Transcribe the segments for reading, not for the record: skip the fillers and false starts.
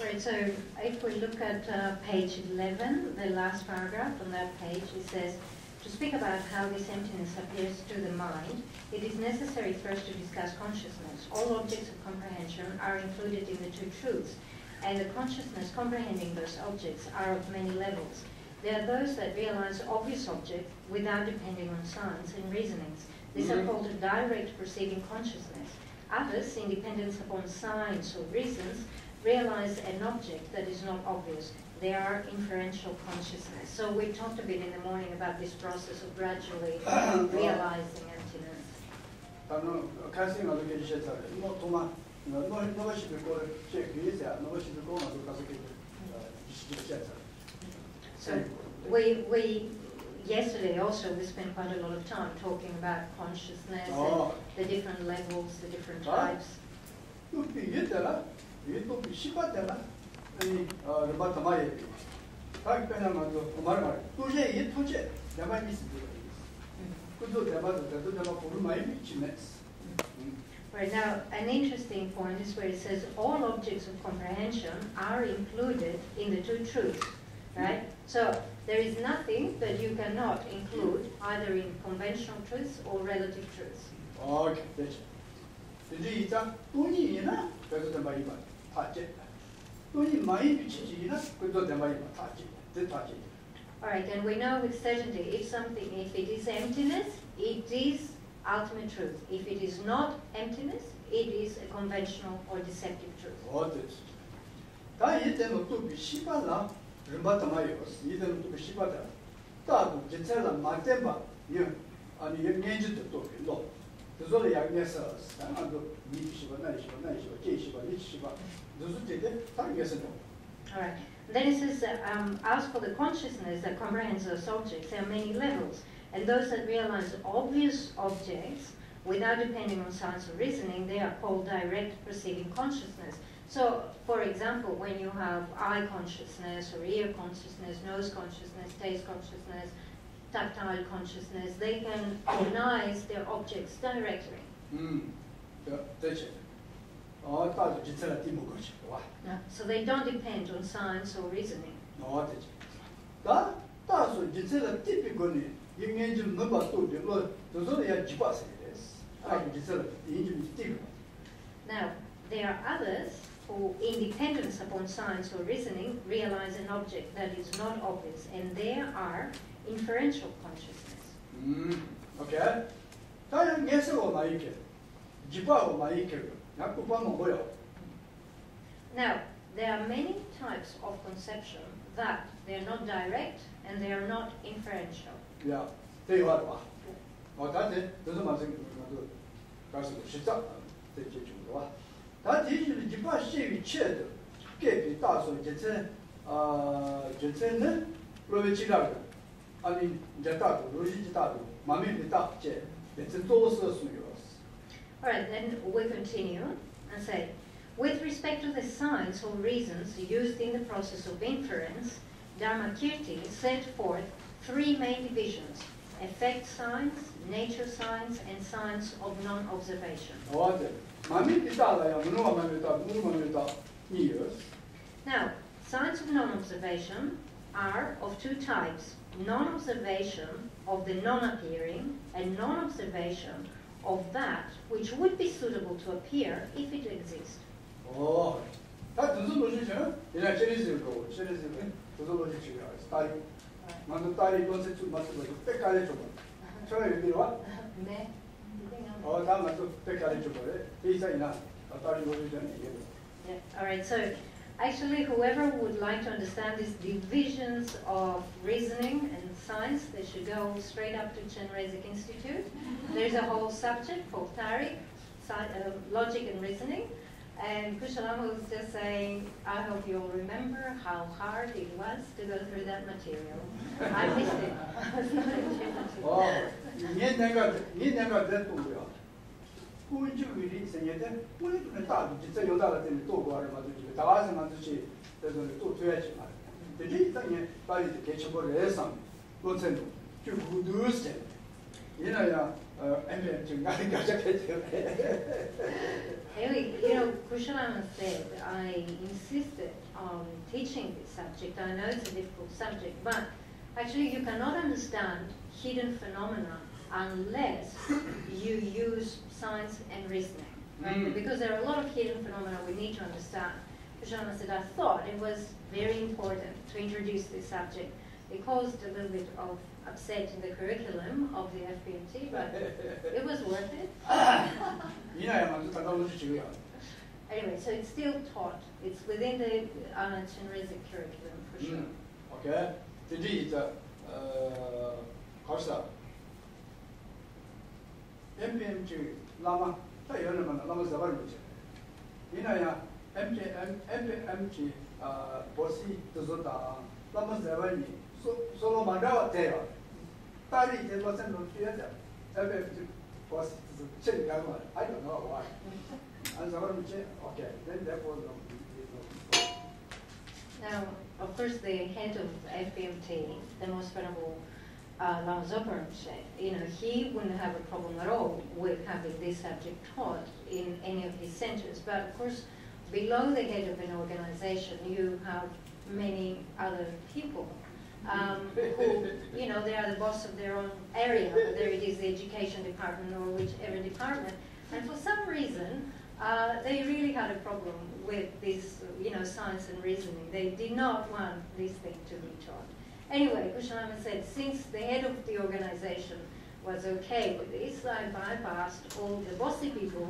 Right, so if we look at page 11, the last paragraph on that page, it says, to speak about how this emptiness appears to the mind, it is necessary first to discuss consciousness. All objects of comprehension are included in the two truths, and the consciousness comprehending those objects are of many levels. There are those that realize obvious objects without depending on science and reasonings. These are called a direct perceiving consciousness. Others, in dependence upon science or reasons, realize an object that is not obvious. They are inferential consciousness. So we talked a bit in the morning about this process of gradually realizing emptiness. So we yesterday also we spent quite a lot of time talking about consciousness and the different levels, the different types. Right, now, an interesting point is where it says all objects of comprehension are included in the two truths, right? So there is nothing that you cannot include either in conventional truths or relative truths. Okay, that's it. Alright, and we know with certainty if it is emptiness, it is ultimate truth. If it is not emptiness, it is a conventional or deceptive truth. Alright. Then it says, as for the consciousness that comprehends those objects, there are many levels. And those that realize obvious objects without depending on science or reasoning, they are called direct perceiving consciousness. So, for example, when you have eye consciousness or ear consciousness, nose consciousness, taste consciousness, tactile consciousness, they can recognize their objects directly. That's it. So they don't depend on science or reasoning. Now, there are others who, in dependence upon science or reasoning, realize an object that is not obvious, and there are inferential consciousness. Okay. Now, there are many types of conception that they are not direct and they are not inferential. Yeah, they are. That's it. Alright, then we continue and say, with respect to the science or reasons used in the process of inference, Dharmakirti set forth three main divisions: effect science, nature science, and science of non-observation. Now, science of non-observation are of two types: non-observation of the non-appearing and non-observation of that which would be suitable to appear if it exists. Oh, that doesn't look it, huh? In a series of go, series of doesn't look it, study. Man, study don't say too much about the college. So, you know what? Oh, that must take college about it. He's enough. I thought you were done. Yeah, all right, so actually, whoever would like to understand these divisions of reasoning and science, they should go straight up to Chenrezig Institute. There's a whole subject called Tariq, logic and reasoning. And Kuzho Lama was just saying, I hope you'll remember how hard it was to go through that material. I missed it. I was not able to. Oh, you never did to Who you really say that? When you start, you say you're not in the two or the thousand and the sheep, there's only 2 to 8. The lead thing is to catch up with some. Don't send you who do it. You know, Anyway, you know, Kuzho Lama said, I insisted on teaching this subject. I know it's a difficult subject, but actually you cannot understand hidden phenomena unless you use science and reasoning, right? Because there are a lot of hidden phenomena we need to understand. Kuzho Lama said, I thought it was very important to introduce this subject. It caused a little bit of upset in the curriculum of the FPMT, but it was worth it. Anyway, so it's still taught. It's within the Chenrezig curriculum for sure. Okay. Today, how's that? MPMT Lama, Lama Zappani. MPMT Bossy Tuzota, Lama Zappani. So Mandawa there. Tashi wasn't on theatre. Was I don't know why. And okay, then that was now, of course, the head of FPMT, the most venerable Lama Zopa said, you know, he wouldn't have a problem at all with having this subject taught in any of his centers. But of course, below the head of an organization, you have many other people who, you know, they are the boss of their own area, whether it is the education department or whichever department. And for some reason, they really had a problem with this, you know, science and reasoning. They did not want this thing to be taught. Anyway, Kuzho Lama said, since the head of the organization was okay with this, I bypassed all the bossy people.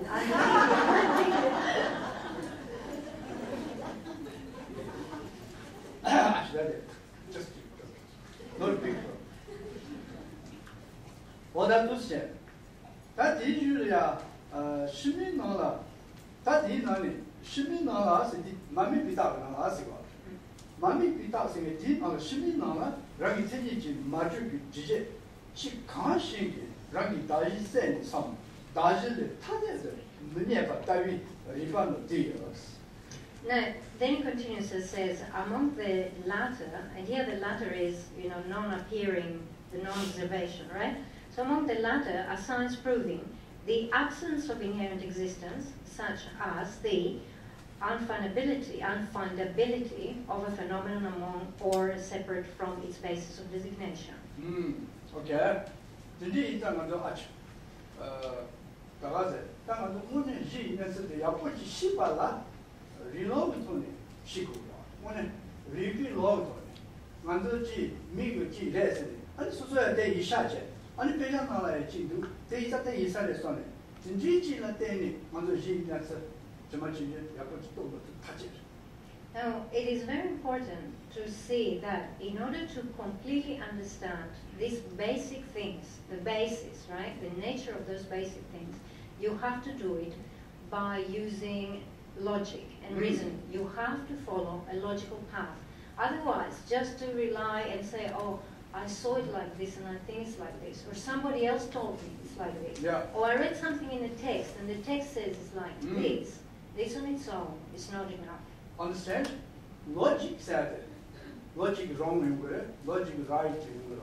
just not big. What that was said. That is usually 시민나라. That is not 시민나라. Mami pita na asigo. Mami pita singe di na 시민나라. Ragi teji maju jije. Chi kanshi ragi daji sen sam. Daji le tade mene ba davi rifan dios. Now, then he continues and says, among the latter, and here the latter is, you know, non-appearing, the non-observation, right? So among the latter are signs proving the absence of inherent existence, such as the unfindability of a phenomenon among or separate from its basis of designation. Okay. Today, I'm going to ask. I'm going to Reload Shiku, one reload Mandoji, Miguji, lesson, and so day is such a unpayable Chindu, they is a day is a sonnet. Jinji Latini, Mandoji, that's too much in it, you have to touch it. Now, it is very important to see that in order to completely understand these basic things, the basis, right, the nature of those basic things, you have to do it by using logic and reason. You have to follow a logical path. Otherwise, just to rely and say, oh, I saw it like this and I think it's like this, or somebody else told me it's like this, or I read something in the text and the text says it's like this on its own is not enough. Understand? Logic said logic wrong in word, logic right in word.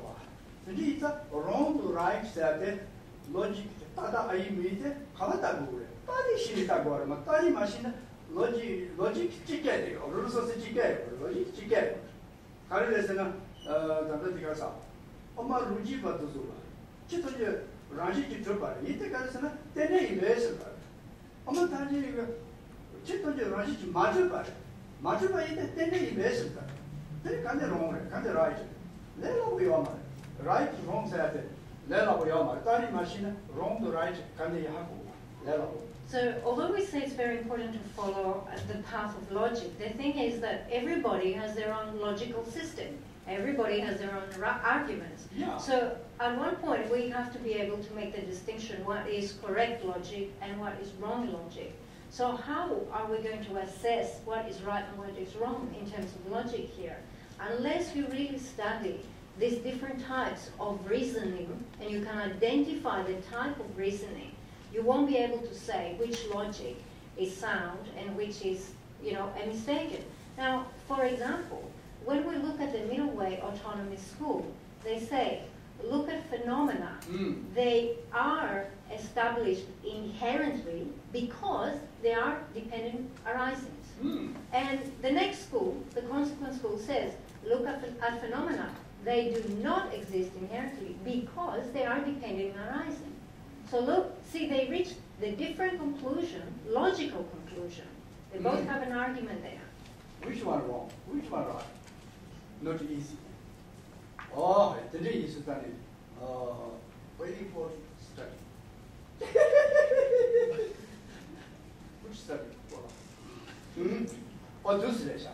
It's wrong to right said logic tada I meet Kawata Gure. Tari Shita Gorma, Tari machine, logic chicken, or Russo chicken, logic chicken. Karisana, the Tikasa. Oma Rujiba Tuzula. Chitoja, ranji chupa. Ite karsana tene ibesu. Ama tanji chitonji ranji majupa. Majupa ite tene ibesu. Tene kande wrong, kande right. Lela uyama. Right wrong sayate. Lela uyama. Tani machine wrong to right kande yaku. Lela. So, although we say it's very important to follow the path of logic, the thing is that everybody has their own logical system. Everybody has their own arguments. Yeah. So, at one point, we have to be able to make the distinction what is correct logic and what is wrong logic. So, how are we going to assess what is right and what is wrong in terms of logic here? Unless you really study these different types of reasoning and you can identify the type of reasoning, you won't be able to say which logic is sound and which is, a mistaken. Now, for example, when we look at the middle way autonomous school, they say, look at phenomena. They are established inherently because they are dependent arisings. And the next school, the consequent school, says, look at phenomena. They do not exist inherently because they are dependent arising. So look, see, they reach the different conclusion, logical conclusion. They both have an argument there. Which one wrong? Which one right? Not easy. Oh, today is study. Waiting for study. Which study? Oh, this is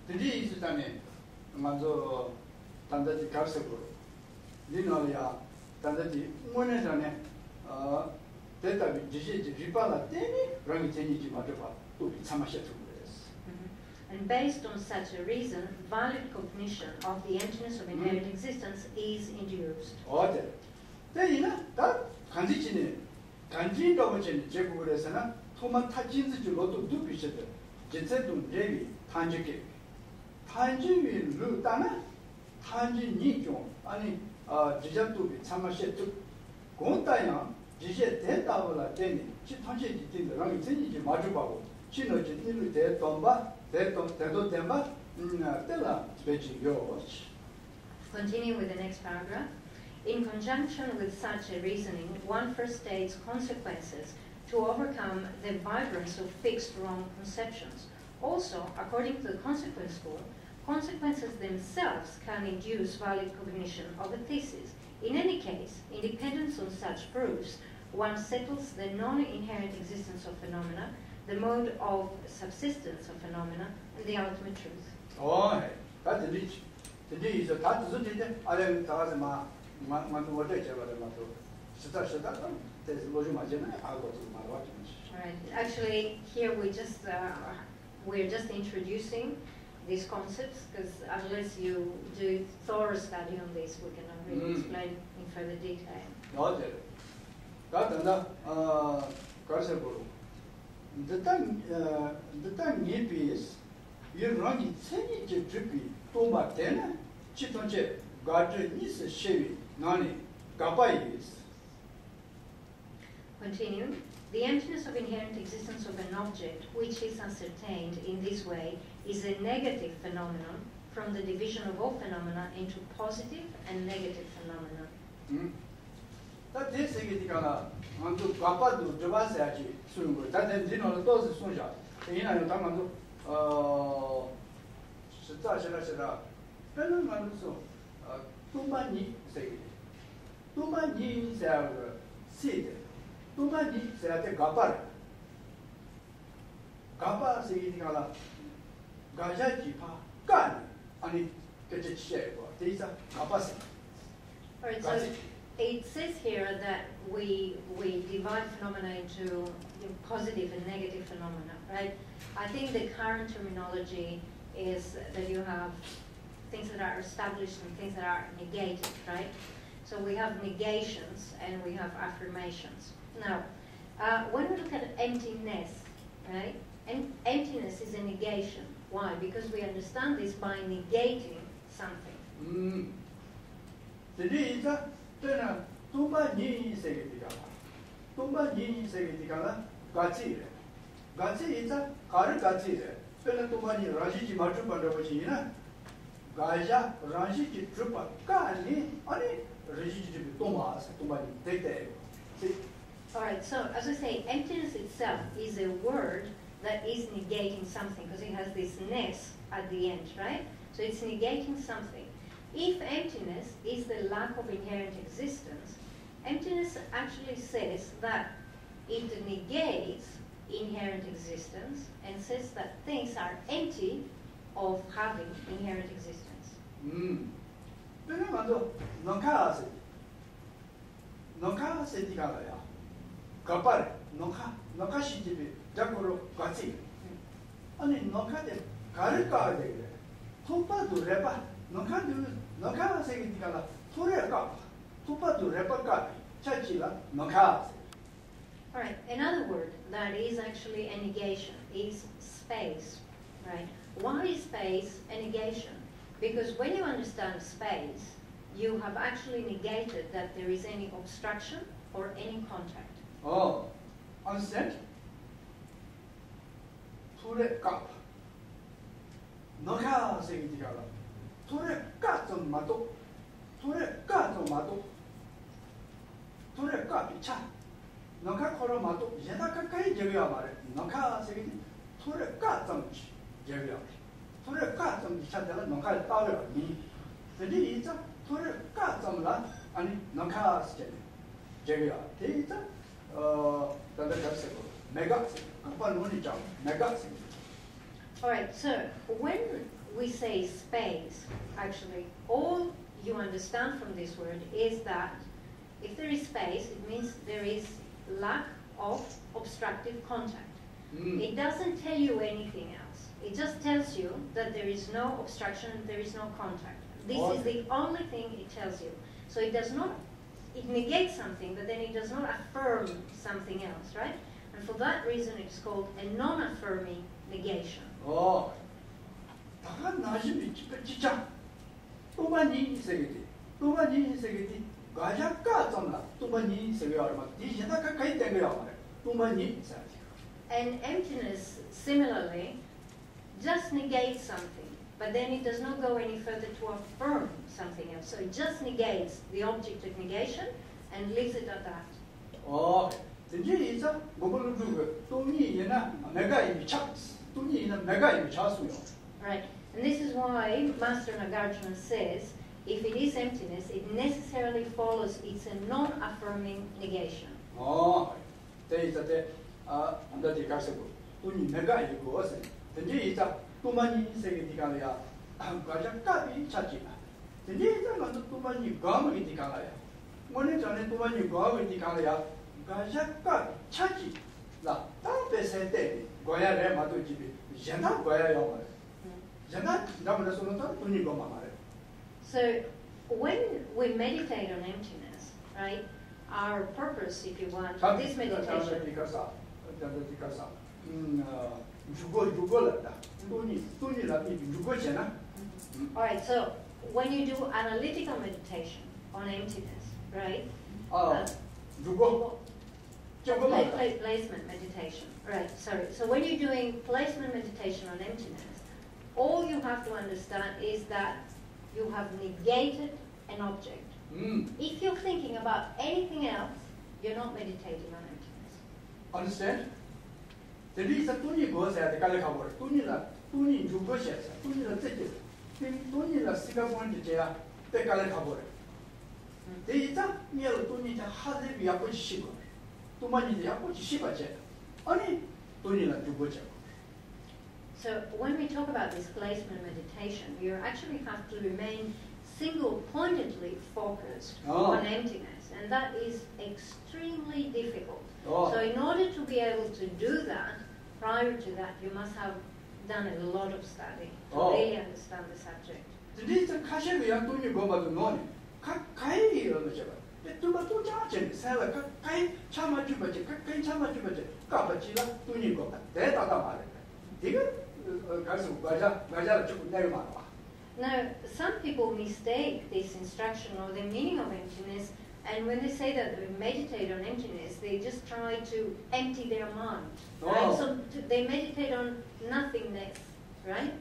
today is study. Manzo Tandati Karsako. Linolia Tandati Monetane. Data Geshe Ripala Teni, Rangiteni Matopa, to be Samasha. And based on such a reason, valid cognition of the emptiness of inherent existence is induced. Okay. Then, that Kanjichine, Kanjin Domachen, Jekuresana, Toma Tajins to Loto do Bishop, Jetsetum Devi, Tanjiki. Tanji will Lutana, Tanji Nijo, Ani Jijatu, Samasha took Gontaya, Geshe Tentavola Teni, Chitanji did the Rangiteni Majubago, Chino Jitilu de Tomba. Continue with the next paragraph. In conjunction with such a reasoning, one first states consequences to overcome the vibrance of fixed wrong conceptions. Also, according to the consequence school, consequences themselves can induce valid cognition of a thesis. In any case, in dependence on such proofs, one settles the non-inherent existence of phenomena, the mode of subsistence of phenomena, and the ultimate truth. Oh, that's rich. Today is a tat of the other Tazama, Manu, Right. Actually, here we're just introducing these concepts because unless you do thorough study on this, we cannot really explain in further detail. Okay. The time is you run it, send it to Trippy, Toma Tena, Chitonche, Gadre, Nis, Chevy, Nani, Gabayis. Continue. The emptiness of inherent existence of an object, which is ascertained in this way, is a negative phenomenon from the division of all phenomena into positive and negative phenomena. That is the on to Papa to Javasaji, soon, that then dinner those Sunja. In I come to Shita, Penamanuso, Tumani, say, Tumani, say, seed, Tumani, say, Gapar. Gapa, say, Gajaji, Gan, and it gets a share. These are Gapas. All right, so it says here that we divide phenomena into positive and negative phenomena, right? I think the current terminology is that you have things that are established and things that are negated, right? So we have negations and we have affirmations. Now, when we look at emptiness, right? Emptiness is a negation. Why? Because we understand this by negating something. Tumani Segedicana, Gazzi. Gazzi is a Kara Gazzi. Pena Tumani Rajiji Matu Pandavachina. 가자 ranji trupa kani ani reji toma toma dete. All right, so as I say, emptiness itself is a word that is negating something because it has this ness at the end, right? So it's negating something. If emptiness is the lack of inherent existence, emptiness actually says that it negates inherent existence and says that things are empty of having inherent existence. Then 먼저 너카세. 너카세 디가야. 가파레. 너카시집이 자고로 같이. 아니 너카데 가르까 되게. 토파도 레바. 너카세 디가라. 토레가. 토파도 레바가. 차치라 너카세. All right, another word that is actually a negation is space, right? Why is space a negation? Because when you understand space, you have actually negated that there is any obstruction or any contact. Oh, understand? 토레가. 너가 생기디가라. 토레가 좀 마도. 토레가 좀 마도. 토레가 비차. 너가 걸어 마도 얘가 가까이 제비야 말해. 너가 생기 토레가 좀 제비야. 토레가 좀 비차다가 너가 따려. 근데 이제 토레가 좀라 아니 너가 스제. 제비야. 대이자 단다 잡세고 메가 아빠 눈이 좀 메가. All right, so when we say space, actually all you understand from this word is that if there is space, it means there is lack of obstructive contact. It doesn't tell you anything else. It just tells you that there is no obstruction, there is no contact. This is the only thing it tells you. So it does not, it negates something, but then it does not affirm something else, right? And for that reason, it's called a non-affirming negation. Oh, 다가 나중에 진짜 또 많이 세계지, 또 많이 세계지. 가자가 좀나 또 많이 세계 얼마 뒤에다 가까이 된 거야 말이야. 또 많이 세계. And emptiness, similarly, just negates something, but then it does not go any further to affirm something else. So it just negates the object of negation and leaves it at that. Oh, 이제 이제 뭐를 주고 돈이 얘나 내가 이미 차, 돈이 얘나 내가 이미 차수요. Right, and this is why Master Nagarjuna says, if it is emptiness, it necessarily follows it's a non-affirming negation. Oh, 이제 안다지 가서고 돈이 내가 이거 어서. 이제 이제 또 많이 세계 디가야. 가자까지 찾지나. 이제 이제 먼저 또 많이 가면 디가야. 뭐는 전에 또 많이 가면 디가야. 가자까 찾지. 나 다음에 세대 고야래 마도 집이 옛날 고야요 말이야. 옛날 나무를 쏘는 돈 돈이 거 말이야. So when we meditate on emptiness, right, our purpose, if you want, of this meditation. All right, so when you do analytical meditation on emptiness, right? Placement meditation, right? Sorry. So when you're doing placement meditation on emptiness, all you have to understand is that you have negated an object. If you're thinking about anything else, you're not meditating on emptiness. Understand? The reason 돈이 거세야 돼 갈래 가버려. 돈이 죽어셔야 돼. 돈이라 떼지. 돈이라 시가 보는 게야 때 갈래 가버려. 대이자 미야로 돈이 하드 비야 고치시고. 돈만이 야 고치시바제. 아니 돈이라 죽어져. So when we talk about this placement meditation, you actually have to remain single-pointedly focused on emptiness, and that is extremely difficult. So in order to be able to do that, prior to that, you must have done a lot of study to really understand the subject. 진짜 카셰비야 돈이 거봐도 너네 가까이 이러는 거 봐. 또 자체 살아 가까이 참아주면지 가까이 참아주면지 까바지라 돈이 거봐. 대다다 말해. 이거 가서 과자 조금 내려 봐. Now, some people mistake this instruction or the meaning of emptiness, and when they say that they meditate on emptiness, they just try to empty their mind. Right? So they meditate on nothingness, right?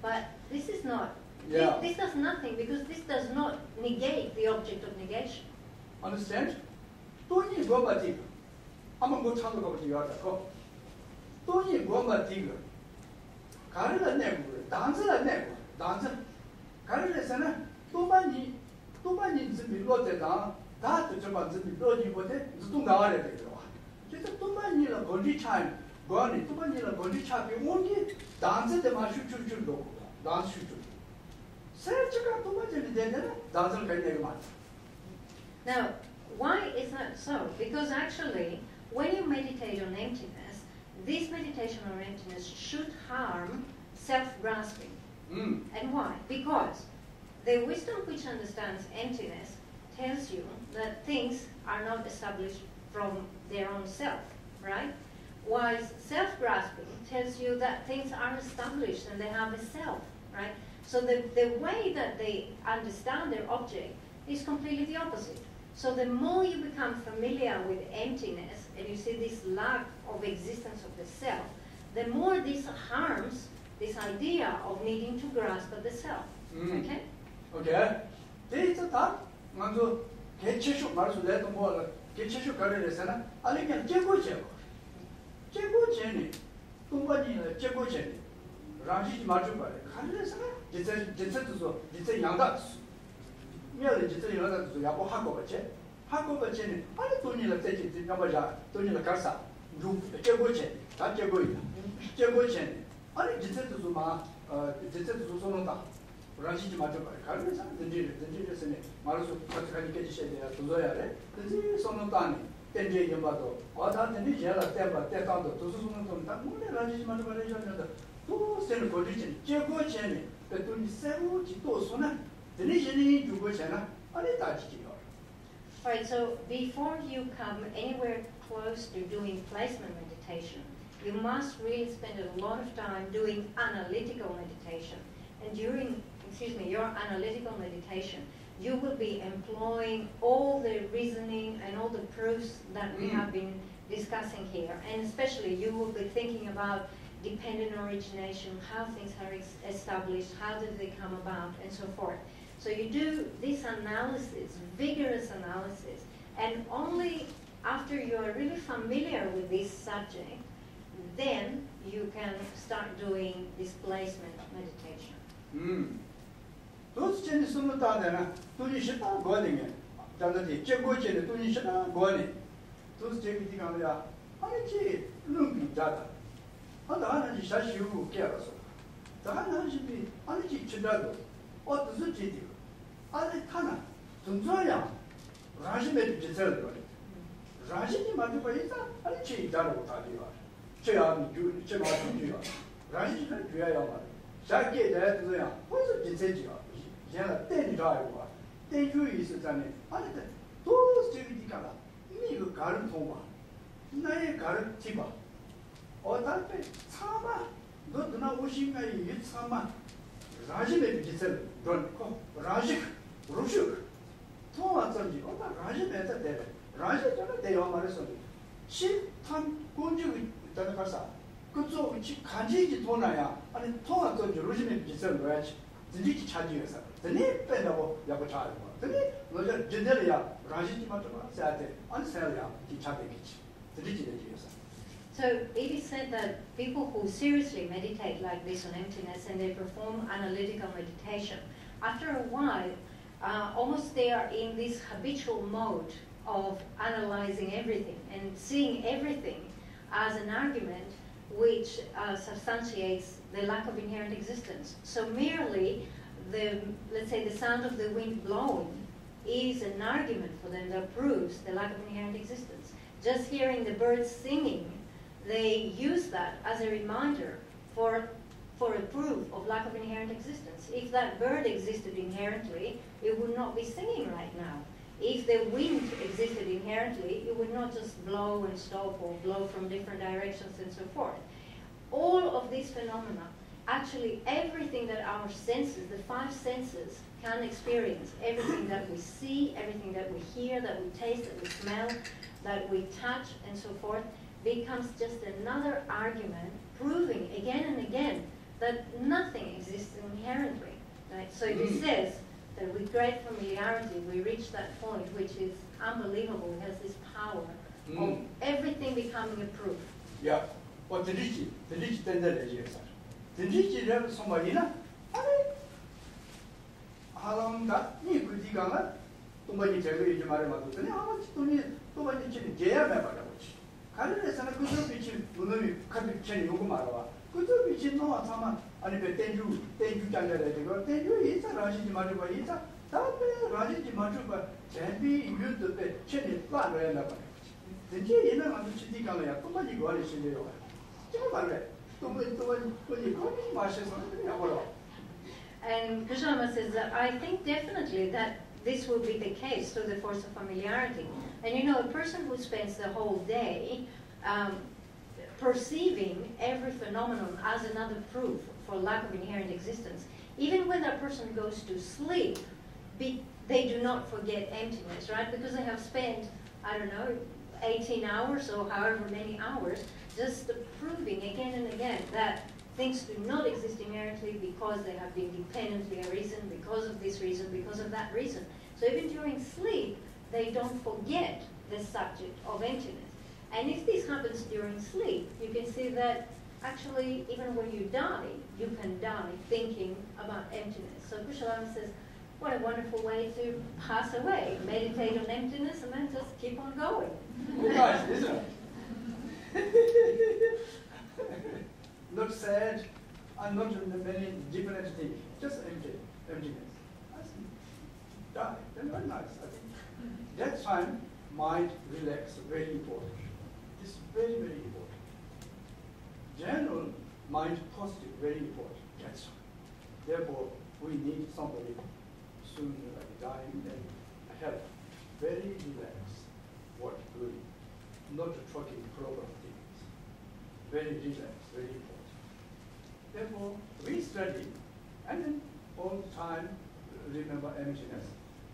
But this is not Yeah. This does nothing because this does not negate the object of negation. Understand? 돈이 뭐가 되고, 아마 뭐 참도 가고 지가고, 돈이 뭐가 되고, 가르를 내고, 단서를 내고, 단서, 가르에서는 또만이 준비 로데다, 다도 좀 준비 로지 보대, 또 나와야 되죠. 그래서 또만이라 거기 차이, 뭐니 또만이라 거기 차이, 온기 단서때 마슈 줄줄도, 단수 줄. 세트가 또만이 되는 단서를 가지고 말. Now, why is that so? Because actually, when you meditate on emptiness, this meditation on emptiness should harm self-grasping. And why? Because the wisdom which understands emptiness tells you that things are not established from their own self, right? Whilst self-grasping tells you that things are established and they have a self, right? So the way that they understand their object is completely the opposite. So the more you become familiar with emptiness and you see this lack of existence of the self, the more this harms this idea of needing to grasp at the self. Okay? Okay. This that manzo Geshe 말수 내도 뭐 Geshe 가르에서는 아니 그냥 제고제고. 제고제니 동반이는 제고제니. 라지지 말좀 봐요. 가르에서는 진짜도 진짜 양다. 미안해 진짜 양다도 야고 하고 같이. 하고 같이는 아니 돈이라 되지 나머자 돈이라 가사. 누 제고제. 다 제고이다. 제고제니. 아니 진짜도 진짜도 소는다. 라지지 말좀 봐요. 가르에서는 든지르서는 말수 같이 깨지셔야 돼요. 도저야래. 든지 소는다니. 땡제 연바도 와다든지 제가 때도 도수소는 돈다. 뭐래 라지지 말좀 봐요. 또 세는 거리지 제고제니 그 돈이 세우지 또 손은 드리지니 주고잖아 아니 다지지요. Alright, so before you come anywhere close to doing placement meditation, you must really spend a lot of time doing analytical meditation. And during, your analytical meditation, you will be employing all the reasoning and all the proofs that we have been discussing here. And especially you will be thinking about dependent origination, how things are established, how did they come about, and so forth. So you do this analysis, vigorous analysis, and only after you are really familiar with this subject, then you can start doing displacement meditation. Those changes are not there. Don't you shut up going? That check what you do, you shut up going. Those changes are there. How did you look at 하나는 자시고 깨어서 다하는 집이 아니지 친다도 어디서 지디 아니 타나 존재야 라시메 비슷해요 라시니 맞고 있다 아니 지다고 다리와 제가 제가 준비가 라시는 줘야 말 자기에 대해서야 벌써 진짜지요 제가 때리라고 때주의 있었잖아요 아니 또 저기니까 이거 가르 통과 나의 가르 티바 어떨 참아 너 누나 오신가 이 참아 라지메 비슷해 그러니까 라지 루슈 통화선지 어다 라지메다 돼 라지 전에 대화 말해서 시탄 공직이 있다는 가사 그쪽 지 간지지 도나야 아니 통화선지 루시메 비슷한 거야지 진지치 차지해서 드니 빼다고 야고 차고 드니 너저 제대로야 라지지 맞죠 사태 안 살야 기차되겠지 드리지 되지서. So it is said that people who seriously meditate like this on emptiness and they perform analytical meditation, after a while, almost they are in this habitual mode of analyzing everything and seeing everything as an argument which substantiates the lack of inherent existence. So merely let's say the sound of the wind blowing is an argument for them that proves the lack of inherent existence. Just hearing the birds singing, they use that as a reminder for a proof of lack of inherent existence. If that bird existed inherently, it would not be singing right now. If the wind existed inherently, it would not just blow and stop or blow from different directions and so forth. All of these phenomena, actually everything that our senses, the five senses, can experience, everything that we see, everything that we hear, that we taste, that we smell, that we touch, and so forth, becomes just another argument proving again and again that nothing exists inherently, Right? So it says that with great familiarity we reach that point which is unbelievable. It has this power of everything becoming a proof. Yeah. What did you tend to do? Did you have somebody? How long that you could dig on it? Too many jelly in my mother. How much to me? Too many children, Jaya Member. Carriers and a good bitch, Munumi, Kabi Chen Yugumara. Good bitch, no, someone, and if I tell you, tell you, it's a Raji Majuba, it's a Raji Majuba, Champi, you to the Chen Plan. The Jay in a Chitikala, too many Golish in the oil. And Kuzho says that I think definitely that this will be the case through the force of familiarity. And you know, a person who spends the whole day perceiving every phenomenon as another proof for lack of inherent existence, even when that person goes to sleep, they do not forget emptiness, right? Because they have spent, I don't know, 18 hours or however many hours just proving again and again that things do not exist inherently because they have been dependently arisen, because of this reason, because of that reason. So even during sleep, they don't forget the subject of emptiness. And if this happens during sleep, you can see that actually even when you die, you can die thinking about emptiness. So Kuzho says, what a wonderful way to pass away. Meditate on emptiness and then just keep on going. Nice, isn't it? Not sad, and not many different things, just emptiness. Die, then very nice, I think. That time, mind relax, very important. It's very, very important. General mind positive, very important. That's why. Therefore, we need somebody soon like dying and help. Very relaxed, what really, not talking program things. Very relaxed, very important. Therefore, we study, and then all the time remember emptiness.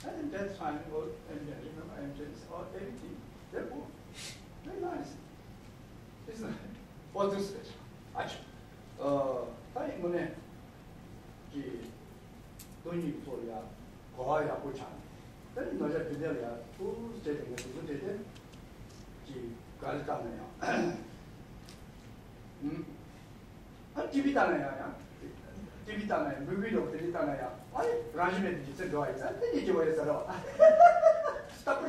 And then that time, all remember emptiness or everything. Therefore, very nice. Isn't it? What is it? Actually, time when the Tony Toya, Koya Puchan, then no just Pidelia, who stated the Galtamaya. Tibitanaya, movie of the Titanaya. I regiment is a guy, I think you are all. Stop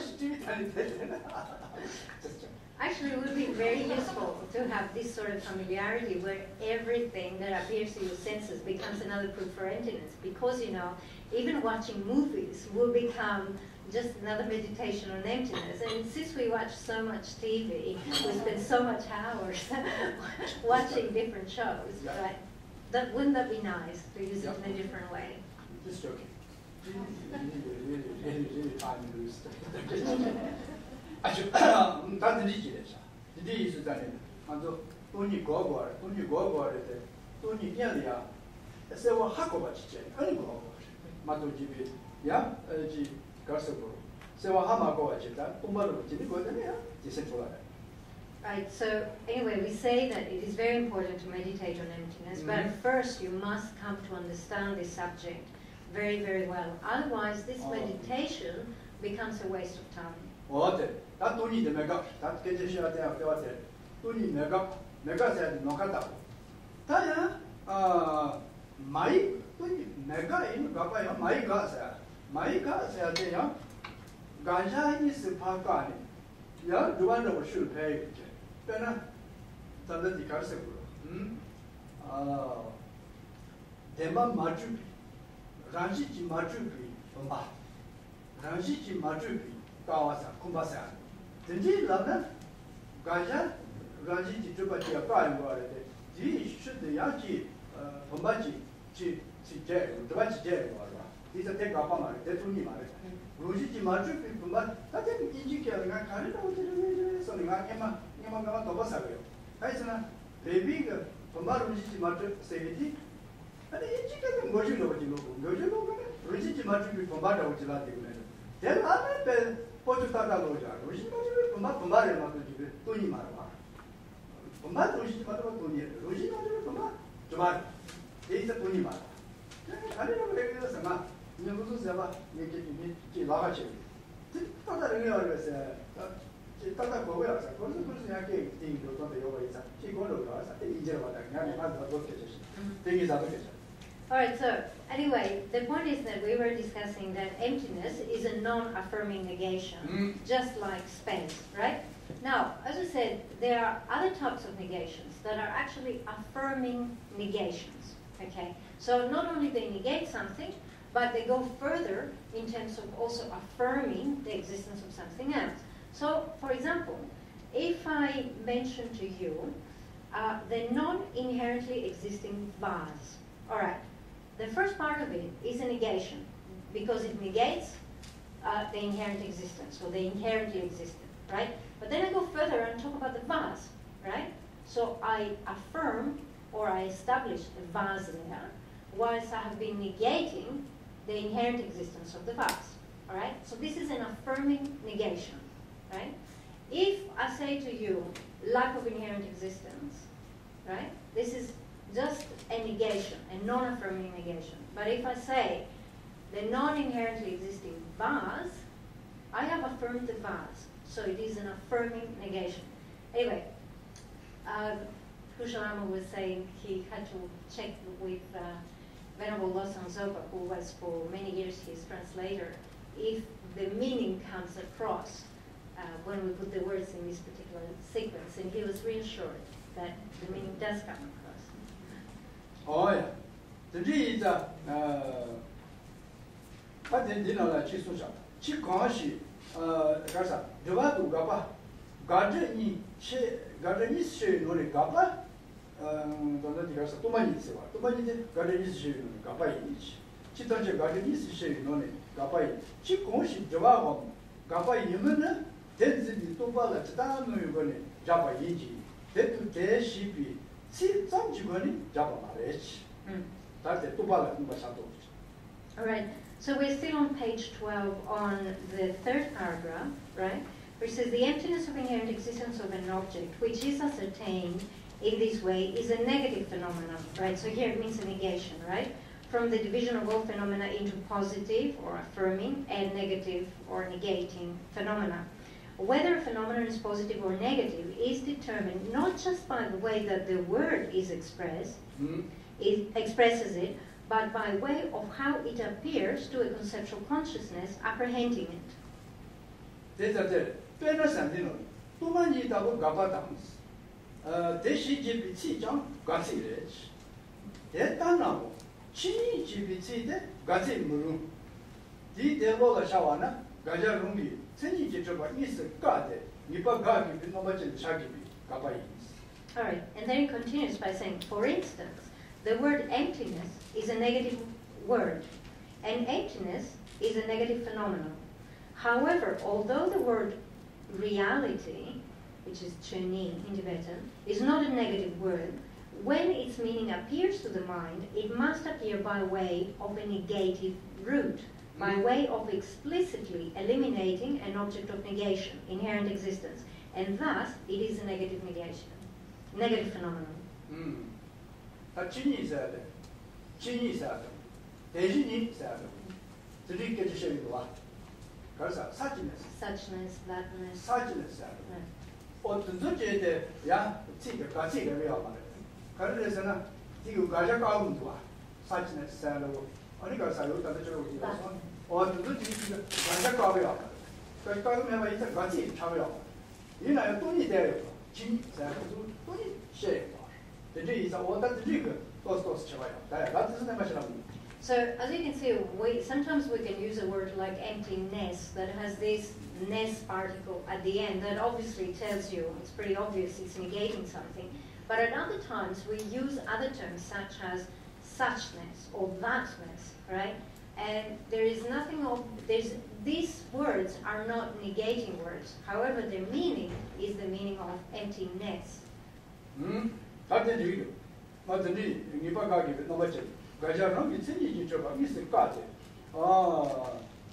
Actually, it would be very useful to have this sort of familiarity where everything that appears to your senses becomes another proof for emptiness. Because, you know, even watching movies will become just another meditation on emptiness. And since we watch so much TV, we spend so much hours watching different shows, right? Wouldn't that be nice to use it in a different way? Just joking. Really time lose. 다 들리지 됐어. 들리 있었다네. 먼저 돈이 거고 이때 돈이 년이야. 세워 하고 같이 아니 뭐. 맞도 집에 야, 지 가서 세워 하마고 같이 다 돈벌어 집이 거든요. 이제 좋아요. Right, so anyway, we say that it is very important to meditate on emptiness, but first you must come to understand this subject very, very well. Otherwise, this meditation becomes a waste of time. 어때? 다 돈이 되면가, 다 깨지셔야 돼요. 되었대. 돈이 내가 세야 놓겠다. 다야, 마이 돈이 내가 있는 거 봐요. 마이가 세야 돼요. 간샤이 스파가 아니. 야, 누구한테 실패해. 그러나 단단히 가서 대만 마주비, 란시지 마주비, 엄마, 란시지 마주비, 가와사, kumba사. 진짜 라면 가자, 란시지 주바지야 가는 거 알아대. 지 수도 야지, 엄마지, 제, 두바지 제 거 알아. 이제 대가 봐만, 대통령이 말해. 로지지 마주비, 엄마, 다들 인지케가 가는 거 어디를 소리가 Nyama toba sabe. Kaisana baby ga tomar ruji matu seviti. Ane inji ka ngoji lo ji lo. Ngoji lo ga ruji ji matu bi tomar da uji la de ne. Then ane pe poju ta da lo ja. Ruji matu bi tomar re matu ji to ni marwa. Tomar ruji ji matu to ni. Ruji matu bi tomar tomar. Ei sa to ni marwa. 아니라고 얘기해서 막 이제 무슨 세바 이게 나가지. 다른 게 어려서 다다 거고요. 그래서 약게 띵도 또 요거 있어. 이거로 가서 이제 와다 그냥 맞아 그렇게 되지. 되게 잘하겠죠. Alright, so anyway, the point is that we were discussing that emptiness is a non-affirming negation, just like space, right? Now, as I said, there are other types of negations that are actually affirming negations, okay? So not only they negate something, but they go further in terms of also affirming the existence of something else. So, for example, if I mention to you the non-inherently existing vase, all right, the first part of it is a negation because it negates the inherent existence, or the inherently existent, right? But then I go further and talk about the vase, right? So I affirm or I establish a vase there, whilst I have been negating the inherent existence of the vase, all right? So this is an affirming negation, right? If I say to you, lack of inherent existence, right? This is just a negation, a non-affirming negation. But if I say the non-inherently existing vase, I have affirmed the vase. So it is an affirming negation. Anyway, Kuzho Lama was saying he had to check with Venerable Lozang, who was for many years his translator, if the meaning comes across when we put the words in this particular sequence. And he was reassured that the meaning does come across. Oh yeah, the is I didn't know that she's so sharp. She Gasa, Jovatu Gapa, Gardeni, Gardeni, no Gapa, Donati Tumani, Tumani, Gardeni, Gapa each. Chitaja Gardeni, no Gapa, Chikonshi, Java, Gapa Yemena, then the Tubala, Tano, Java Yiji, then to Geshe, see some Jugani, Java Marriott. That's the Tubala Basato. All right. So we're still on page 12 on the third paragraph, right? Which says the emptiness of inherent existence of an object, which is ascertained in this way, is a negative phenomenon, right? So here it means a negation, right? From the division of all phenomena into positive or affirming and negative or negating phenomena. Whether a phenomenon is positive or negative is determined not just by the way that the word is expressed, it expresses it, but by way of how it appears to a conceptual consciousness apprehending it. All right, and then it continues by saying, for instance, the word emptiness is a negative word, and emptiness is a negative phenomenon. However, although the word reality, which is cheni in Tibetan, is not a negative word, when its meaning appears to the mind, it must appear by way of a negative root, by way of explicitly eliminating an object of negation, inherent existence, and thus it is a negative negation, negative phenomenon. Chini said, Dejini said, the Rigdzin Geshe was suchness. Suchness, thatness. Suchness said. Or the Zujade, yeah, Tika, Katika, we are. Karisana, Tiku Gajaka, suchness said, Onika Salut, or the Zujade, Gajaka, we are. Because never is a Gati, Chavel. You know, don't need there. Chini said, don't share. So as you can see, sometimes we can use a word like emptiness that has this ness particle at the end that obviously tells you, it's pretty obvious it's negating something. But at other times we use other terms such as suchness or thatness, right? And there is nothing of, these words are not negating words. However, their meaning is the meaning of emptiness. That's the deal. But the need, if I got it, no much. Gajan, it's in each of us, Mr. Carter.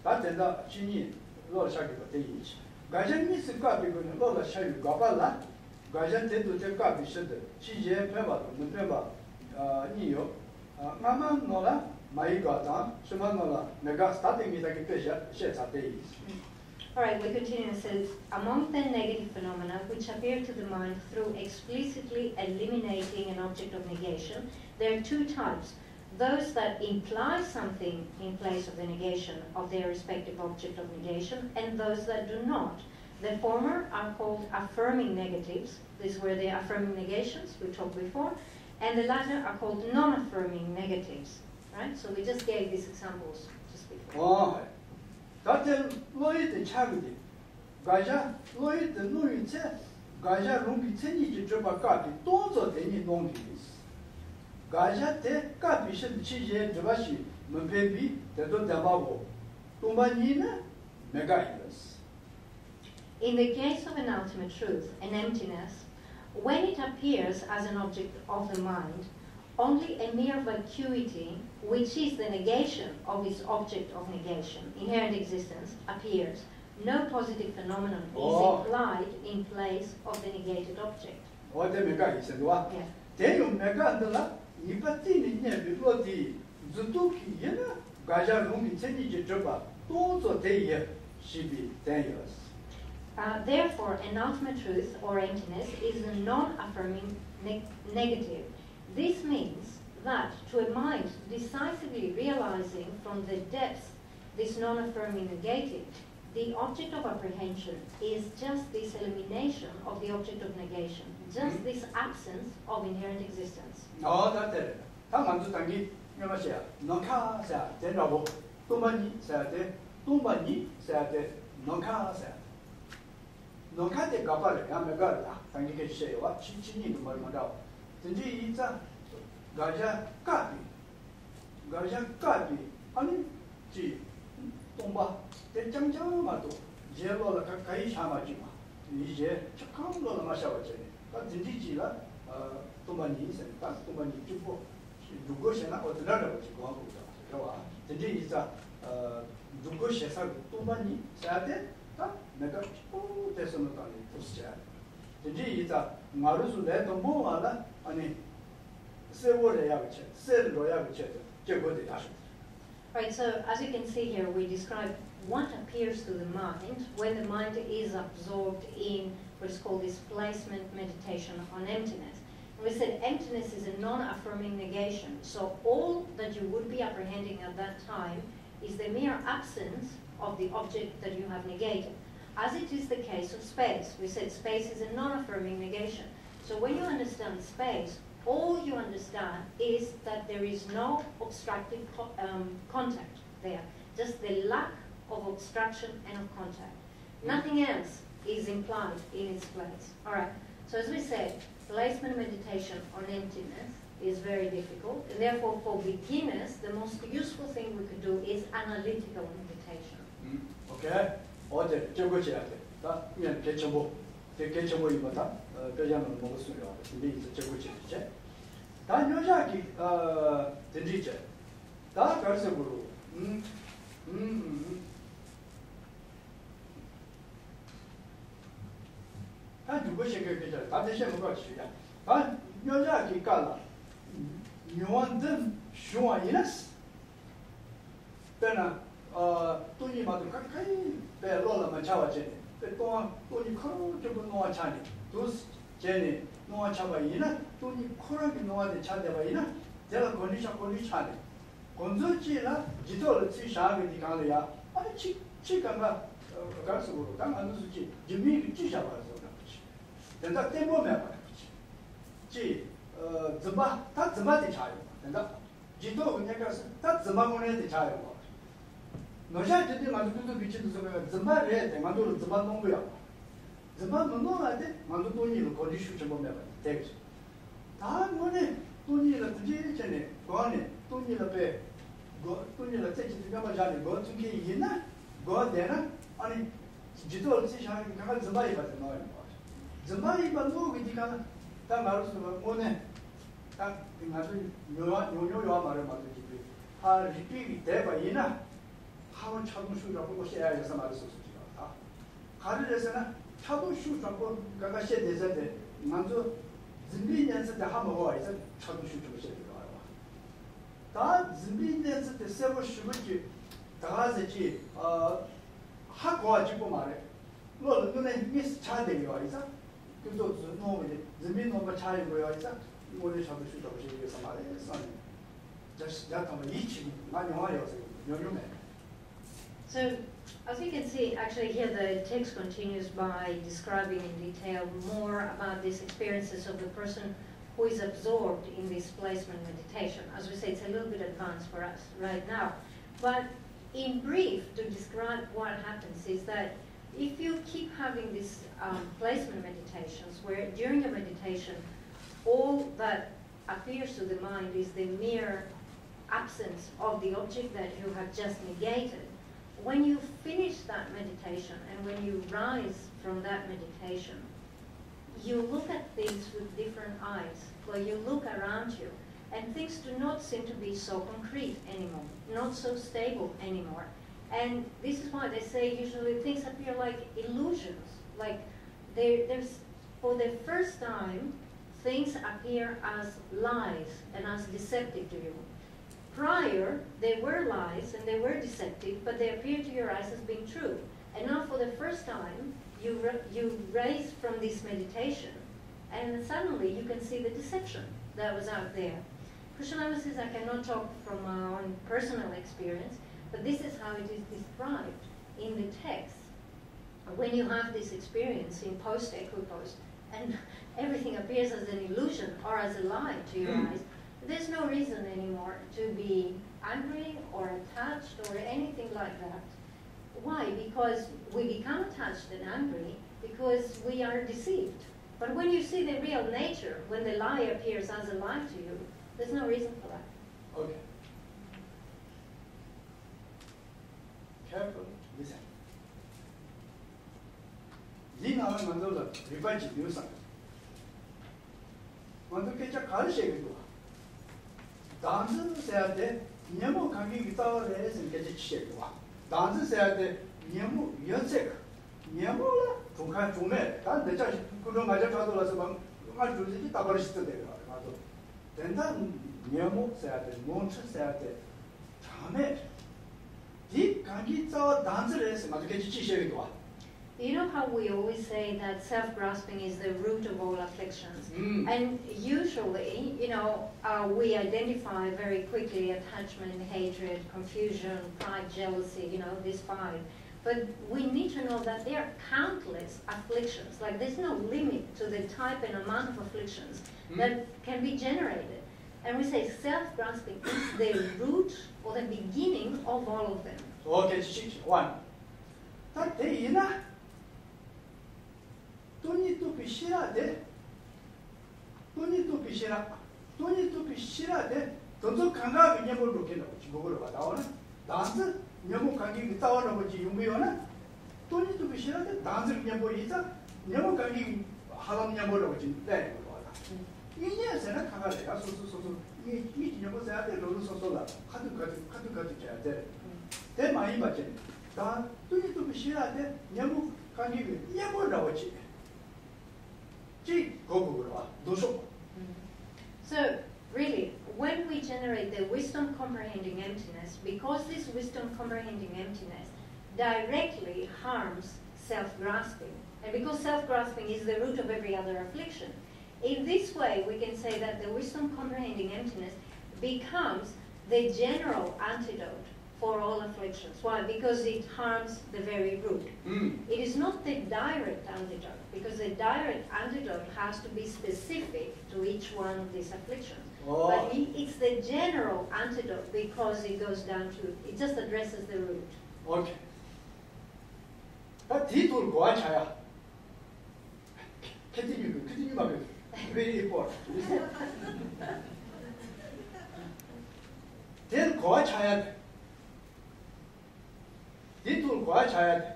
That's the Chini, Lord Shaki, the age. Gajan, Mr. Carter, Lord Shaki, Gabala, Gajan, tend to take up his shelter. She, Peva, November, Neo, Mama, Nola, 마이가다 스마노라 내가 스타팅 이다게 페샤 셰차데이. All right, we continue. It says, among the negative phenomena which appear to the mind through explicitly eliminating an object of negation, there are two types. Those that imply something in place of the negation of their respective object of negation, and those that do not. The former are called affirming negatives. These were the affirming negations we talked before. And the latter are called non-affirming negatives. Right? So we just gave these examples just before. 다들 로이드 차거든. 가자 로이드 노이체 가자 롱기 체니지 저바까지 또저 되니 농기스. 가자 때 까비신 치제 저바시 문베비 대도 대마고 또만이나 메가이스. In the case of an ultimate truth, an emptiness, when it appears as an object of the mind, only a mere vacuity, which is the negation of its object of negation, inherent existence, appears. No positive phenomenon is implied in place of the negated object. Yeah. 대용 메가안들라 이바티니 네비로디 주도키 예나 가자 롱기 체니지 저바 또저 대예 시비 대여스. Therefore, an ultimate truth or emptiness is a non-affirming negative. This means that to a mind decisively realizing from the depths this non-affirming negative, the object of apprehension is just this elimination of the object of negation, just this absence of inherent existence. that's it. 당만주 당기 뭐시야? 너카사 된다고 또만이 사야돼. 또만이 사야돼. 너카사. 너카데 가발에 야메가라. 당기게 셔와 친친이도 말마다. 진지 이자 가자 까비 아니 지 동바 대장장마도 제로라 가까이 샤마지마 이제 착한거나 마셔야지 다 진지지라 동반이 있으니까 동반이 주고 누구시나 어디라고 지고 하고 그러와 진지 이자 누구시사 동반이 사대 다 내가 또 대선을 가는 보시자 진지 이자 마루수 내도 뭐하나 아니 Right, so as you can see here, we describe what appears to the mind when the mind is absorbed in what is called displacement meditation on emptiness. And we said emptiness is a non-affirming negation, so all that you would be apprehending at that time is the mere absence of the object that you have negated. As it is the case of space, we said space is a non-affirming negation. So when you understand space, all you understand is that there is no obstructive contact there, just the lack of obstruction and of contact. Nothing else is implied in its place. All right, so as we said, placement meditation on emptiness is very difficult, and therefore for beginners, the most useful thing we could do is analytical meditation. Okay, 어제 저거 해야 돼. 다 그냥 개첨보 이거다. 그냥은 먹을 수 있어요. 근데 이제 저거 지지. 다 여자기 된지제. 다 가르쳐보고. 다 누구 생각이죠? 다 대신 뭐가 지야. 다 여자기 깔라. 요한든 쇼아이나스. 배나 돈이 맞도 가까이 배로라만 잡아지네. 돈이 커로 좀 놓아 차네. 도스 제네 놓아 잡아이나 돈이 커라게 놓아대 차대봐이나 제가 건리차 차네. 건조지라 지도를 치샤게 디가려야 아니 치간가 가서로 당안 수지 지미기 치샤봐서 그렇지. 된다 때문에 말이지. 다 즈마데 차요. 된다. 지도 그냥 가서 다 즈마문에 차요. 너자 저기 만두도 비치도 소리가 즈마래 돼. 만두로 즈마 놓은 거야. 즈마 놓는데 만두 돈이로 거리슈 좀 보면 되겠지. 다 뭐네 돈이라 그지 전에 거안에 돈이라 배 돈이라 제지 가봐 자네 거 중에 있나? 거 되나? 아니 지도 시장에 가가 즈마이 받는 거야. 즈마이 받는 거 그니까 다 말로서 뭐네. 딱 아주 요요 말을 맞지. 아 리피기 대바 이나 하원 차도 슈라고 것이야 해서 말을 썼습니다. 가르에서는 차도 슈라고 가가 시에 대해서데 먼저 진리년서 때 한번 와 있어 차도 슈라고 시에 들어와요. 다 zimbine스 때 세고 쉬고지 다가서지 학과 집고 말해. 너 눈에 미스 차대요 이사. 그래도 너무 zimbi 너무 차이고요 이사. 이거를 저도 쉬다 보시 위해서 말해서 자타면 이치 많이 와요. 요즘에. So, as you can see, actually here the text continues by describing in detail more about these experiences of the person who is absorbed in this placement meditation. As we say, it's a little bit advanced for us right now. But in brief, to describe what happens is that if you keep having these placement meditations, where during a meditation, all that appears to the mind is the mere absence of the object that you have just negated, when you finish that meditation and when you rise from that meditation, you look at things with different eyes. Well, you look around you, and things do not seem to be so concrete anymore, not so stable anymore. And this is why they say usually things appear like illusions, like there's for the first time, things appear as lies and as deceptive to you. Prior, they were lies and they were deceptive, but they appear to your eyes as being true. And now for the first time, you raise from this meditation, and suddenly you can see the deception that was out there. Krishnalama says, I cannot talk from my own personal experience, but this is how it is described in the text. When you have this experience in post-equipost, and everything appears as an illusion or as a lie to your eyes, there's no reason anymore to be angry or attached or anything like that. Why? Because we become attached and angry because we are deceived. But when you see the real nature, when the lie appears as a lie to you, there's no reason for that. Okay. Careful, listen. Lina mandola ribaji yusa. Mando kecha kalshe gwa. Danzı seyade nyemo kangi gitawa resin kecha chishe gwa. Danzı seyade nyemo yonsek. Nyemo la 중간 중매 단 대자 그런 맞아 가도라서 막 주지 따버리시던 데가 맞아. 된다 nyemo seyade 몬츠 seyade 참에 이 kangi tawa danzı resin 맞아 kecha chishe gwa. You know how we always say that self-grasping is the root of all afflictions? And usually, we identify very quickly attachment, hatred, confusion, pride, jealousy, these five. But we need to know that there are countless afflictions. Like there's no limit to the type and amount of afflictions that can be generated. And we say self-grasping is the root or the beginning of all of them. Okay, one. That day, 돈이 또 비시라데 돈도 강가 그냥 뭘 그렇게 나오지 먹으러 가 나오나 단스 너무 강기 따와라 뭐지 용비요나 돈이 또 비시라데 단스 그냥 뭐 이자 너무 강기 하람 그냥 뭐라고 지 네 그거다 이년에는 강가래가 소소소소 이 여보세요 돼 로로소소라 카드 줘야 돼 많이 받지 다 돈이 또 비시라데 너무 강기 그냥 뭐라고 지 So, really, when we generate the wisdom comprehending emptiness, because this wisdom comprehending emptiness directly harms self-grasping, and because self-grasping is the root of every other affliction, in this way we can say that the wisdom comprehending emptiness becomes the general antidote for all afflictions. Why? Because it harms the very root. It is not the direct antidote, because the direct antidote has to be specific to each one of these afflictions. But it's the general antidote because it goes down to, it just addresses the root. Okay. But title go chaya. Continue 말해. Very important. Then go chaya. Title go chaya.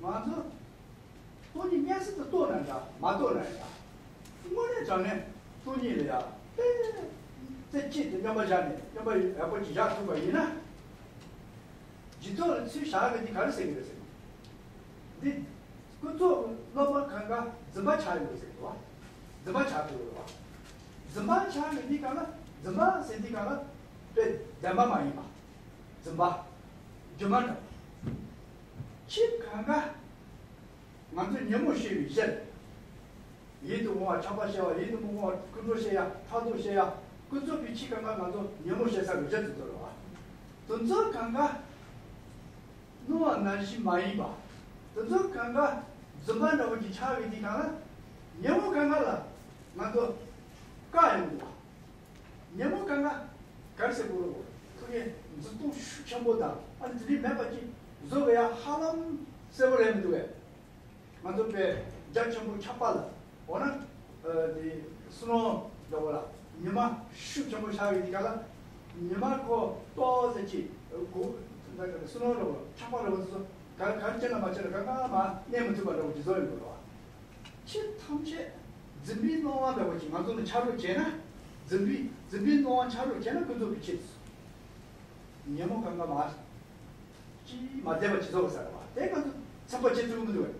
맞아. 돈이 몇스도 또 난다. 마도 난다. 뭐래 전에 돈이래야.这要么讲呢，要么要不几家出个人呢？几多去下个你看谁的谁？你工作那么看看怎么查有谁哇？怎么查都有哇？ Zamba Chang Nikala, Zamba Sentikala, Damba Maima, Zamba, Jumata. Chip Kanga, Mantu Yamushi, Jet. Yidu more Chapasha, Yidu more Kuzho, Tadushea, Kuzho Pichikanga, Mantu Yamusha, Jet. Dunzo Kanga, no one Nashi Maiba. Dunzo Kanga, Zumanda with Chavi Kanga, Yamu Kangala, Mantu Kaimua. Yamu Kanga, Karseburu, Kuye, Zutu Chamboda, and remember Zovea Halam several do it. Mantupe, Jachambu Chapala, one the snow, Dola, Yama, Shuchamu Chavi Kala. Nimako, the cheap, like the snow, Chapala was Kanchana Machaka, name to what is all. Chip Tomche, Zimbi no one that was on the Charu Jena, Zimbi no one Charu Jena could do chips. Yamokanga, Madeva Chizosa, they got somebody to do it.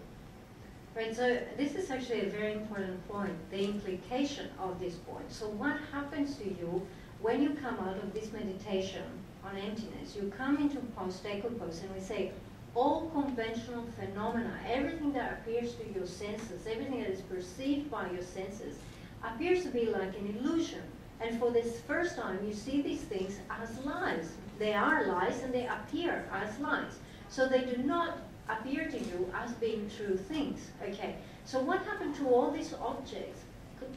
Right, so this is actually a very important point, the implication of this point. So what happens to you when you come out of this meditation on emptiness? You come into post-equal post, and we say all conventional phenomena, everything that appears to your senses, everything that is perceived by your senses, appears to be like an illusion. And for this first time, you see these things as lies. They are lies, and they appear as lies. So they do not appear to you as being true things. Okay. So what happened to all these objects?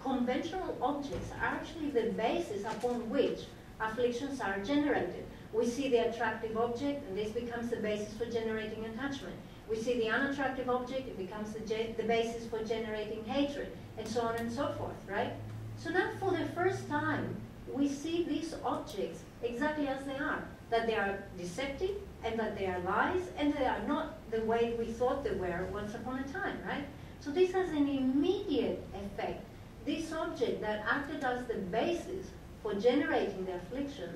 Conventional objects are actually the basis upon which afflictions are generated. We see the attractive object, and this becomes the basis for generating attachment. We see the unattractive object, it becomes the basis for generating hatred, and so on and so forth, right? So now for the first time, we see these objects exactly as they are, that they are deceptive, and that they are lies, and they are not the way we thought they were once upon a time, right? So this has an immediate effect. This object that acted as the basis for generating the affliction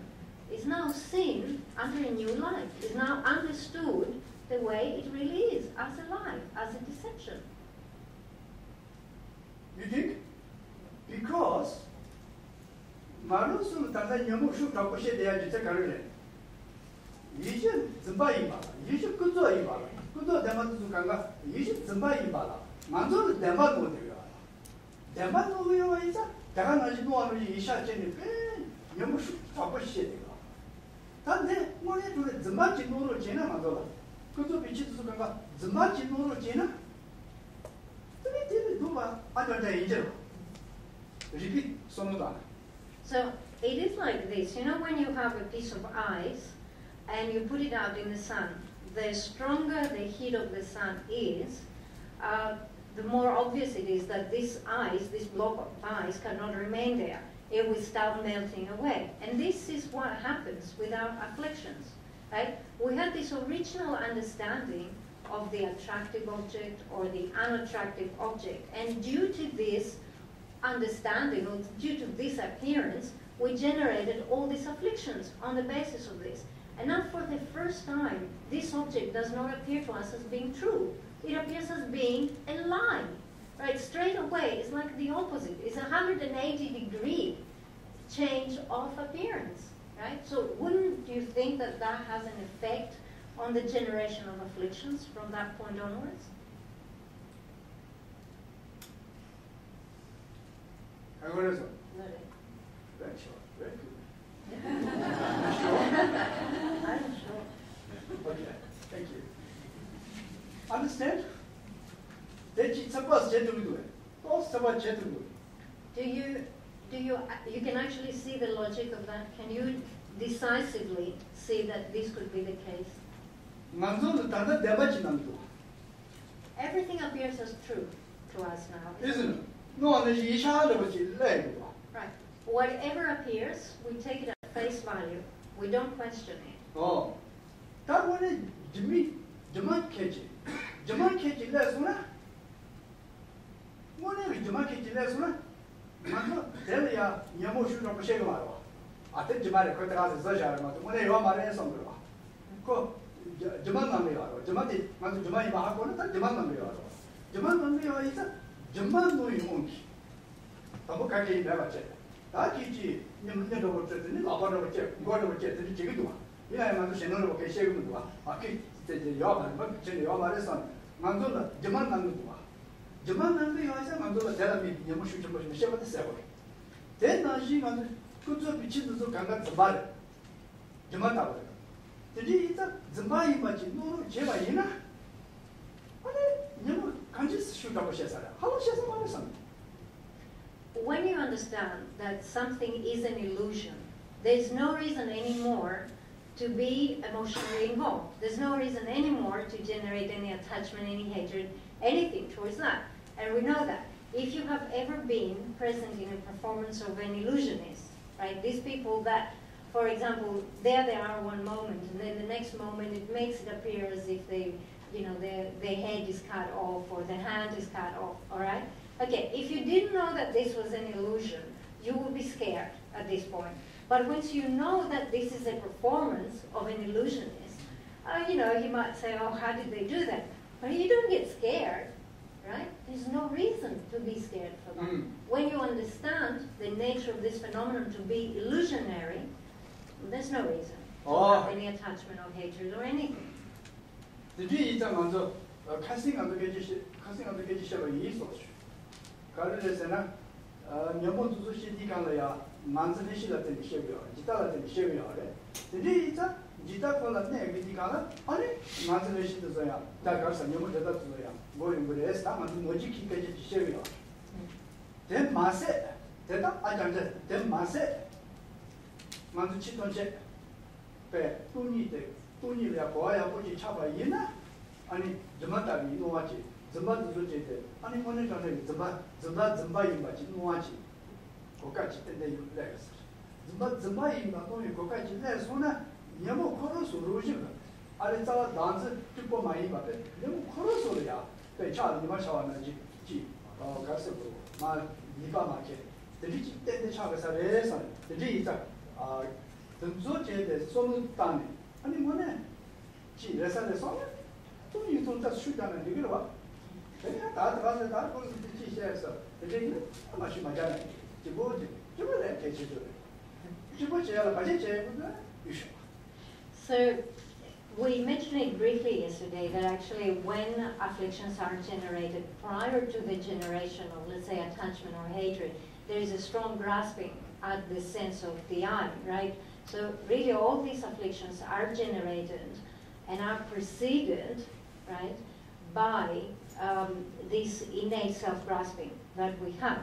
is now seen under a new light, is now understood the way it really is, as a lie, as a deception. You think? Because Marusul Tanzania should talk about the Carolina. You should Zimba, you should Kuzho, Kuzho Dematuzukanga, you should Zimba, Manzo Dematu. Dematu is a Taranaji Isha Jenny, you should talk about shit. Then, more to the Zimbachi Noro Jena Madola. Kuzho Pichizukanga, Zimbachi Noro Jena. Repeat Sonoda. So it is like this. You know, when you have a piece of ice and you put it out in the sun, the stronger the heat of the sun is, the more obvious it is that this ice, this block of ice, cannot remain there. It will start melting away. And this is what happens with our afflictions, right? We had this original understanding of the attractive object or the unattractive object. And due to this understanding, or due to this appearance, we generated all these afflictions on the basis of this. And now for the first time, this object does not appear to us as being true. It appears as being a lie, right? Straight away, it's like the opposite. It's a 180-degree change of appearance, right? So wouldn't you think that that has an effect on the generation of afflictions from that point onwards? I got it. Very sure. Very good. I'm sure. Okay. Thank you. Understand? Then suppose gentlemen do it. Or suppose gentlemen do you can actually see the logic of that? Can you decisively see that this could be the case? Everything appears as true to us now. Isn't it? No, right. Whatever appears, we take it at face value. We don't question it. Oh. That one is Jaman Keji. Jaman Keji less one. One is Jaman Keji less one. Delia Yamushu no Shegaro. I think Jamaica could have the Zajarama. When you are my ransom. Jaman Mamio, Jamati, Jamai Mahakona, Jaman Mamio. Jaman Mamio is a Jaman no Yunki. Tabukaki never check. Tashi, Nimino, Lama, Gordon, Jigua. Yeah, Sheno, Geshe, Aki, the Yaman, Yamareson, Mandola, Jaman Mandua. Jaman Mandula, tell me, you must shoot the Shepherd the Seven. Then she and Kuzho Pichino Kanga Zabara. Jamata. The Jita, Zambai Machi, no, Jemaina. You can't just shoot up a Shesara. How much is a When you understand that something is an illusion, there's no reason anymore to be emotionally involved. There's no reason anymore to generate any attachment, any hatred, anything towards that. And we know that. If you have ever been present in a performance of an illusionist, right? These people that, for example, there they are one moment, and then the next moment it makes it appear as if they, their head is cut off or their hand is cut off, all right? Okay, if you didn't know that this was an illusion, you would be scared at this point. But once you know that this is a performance of an illusionist, you might say, oh, how did they do that? But you don't get scared, right? There's no reason to be scared for them. When you understand the nature of this phenomenon to be illusionary, there's no reason to have any attachment or hatred or anything. The G is a casting on the Geshe, Carlesena, Yamoto Shitikaya, Manzanishi Latin Shevio, Gita Latin Shevio. The G is a Gita Colane, Viticana, only Manzanishi to Zoya, Dagas and Yamoto Zoya, going with the Estam and Mojiki Shevio. Then Masse, then Masse, Manzuchiton, Tuni, the boy, Abuji Chapa Yina, and Jamata, no watching. Zamba Zujete, only one Zambai, but in watching. Kokachi, and they legs. Zambai, not only Kokachi, there's one, Yamo Korosu, Rujim. Arizala dancer, Tupo Maima, Yamo Korosolia, the child, the Mashawana G, or Casapo, my Nipa market. The G, then the child is a reason. The G is the Zujete, the Sonu Tani, only one. G, the son is on it. You don't just shoot down and you know what? That was that was the G shares of the G. How much you might have to go to that case. You put your budget, you should. So, we mentioned it briefly yesterday that actually when afflictions are generated prior to the generation of, let's say, attachment or hatred, there is a strong grasping at the sense of the I, right? So really all these afflictions are generated and are preceded, right, by this innate self-grasping that we have.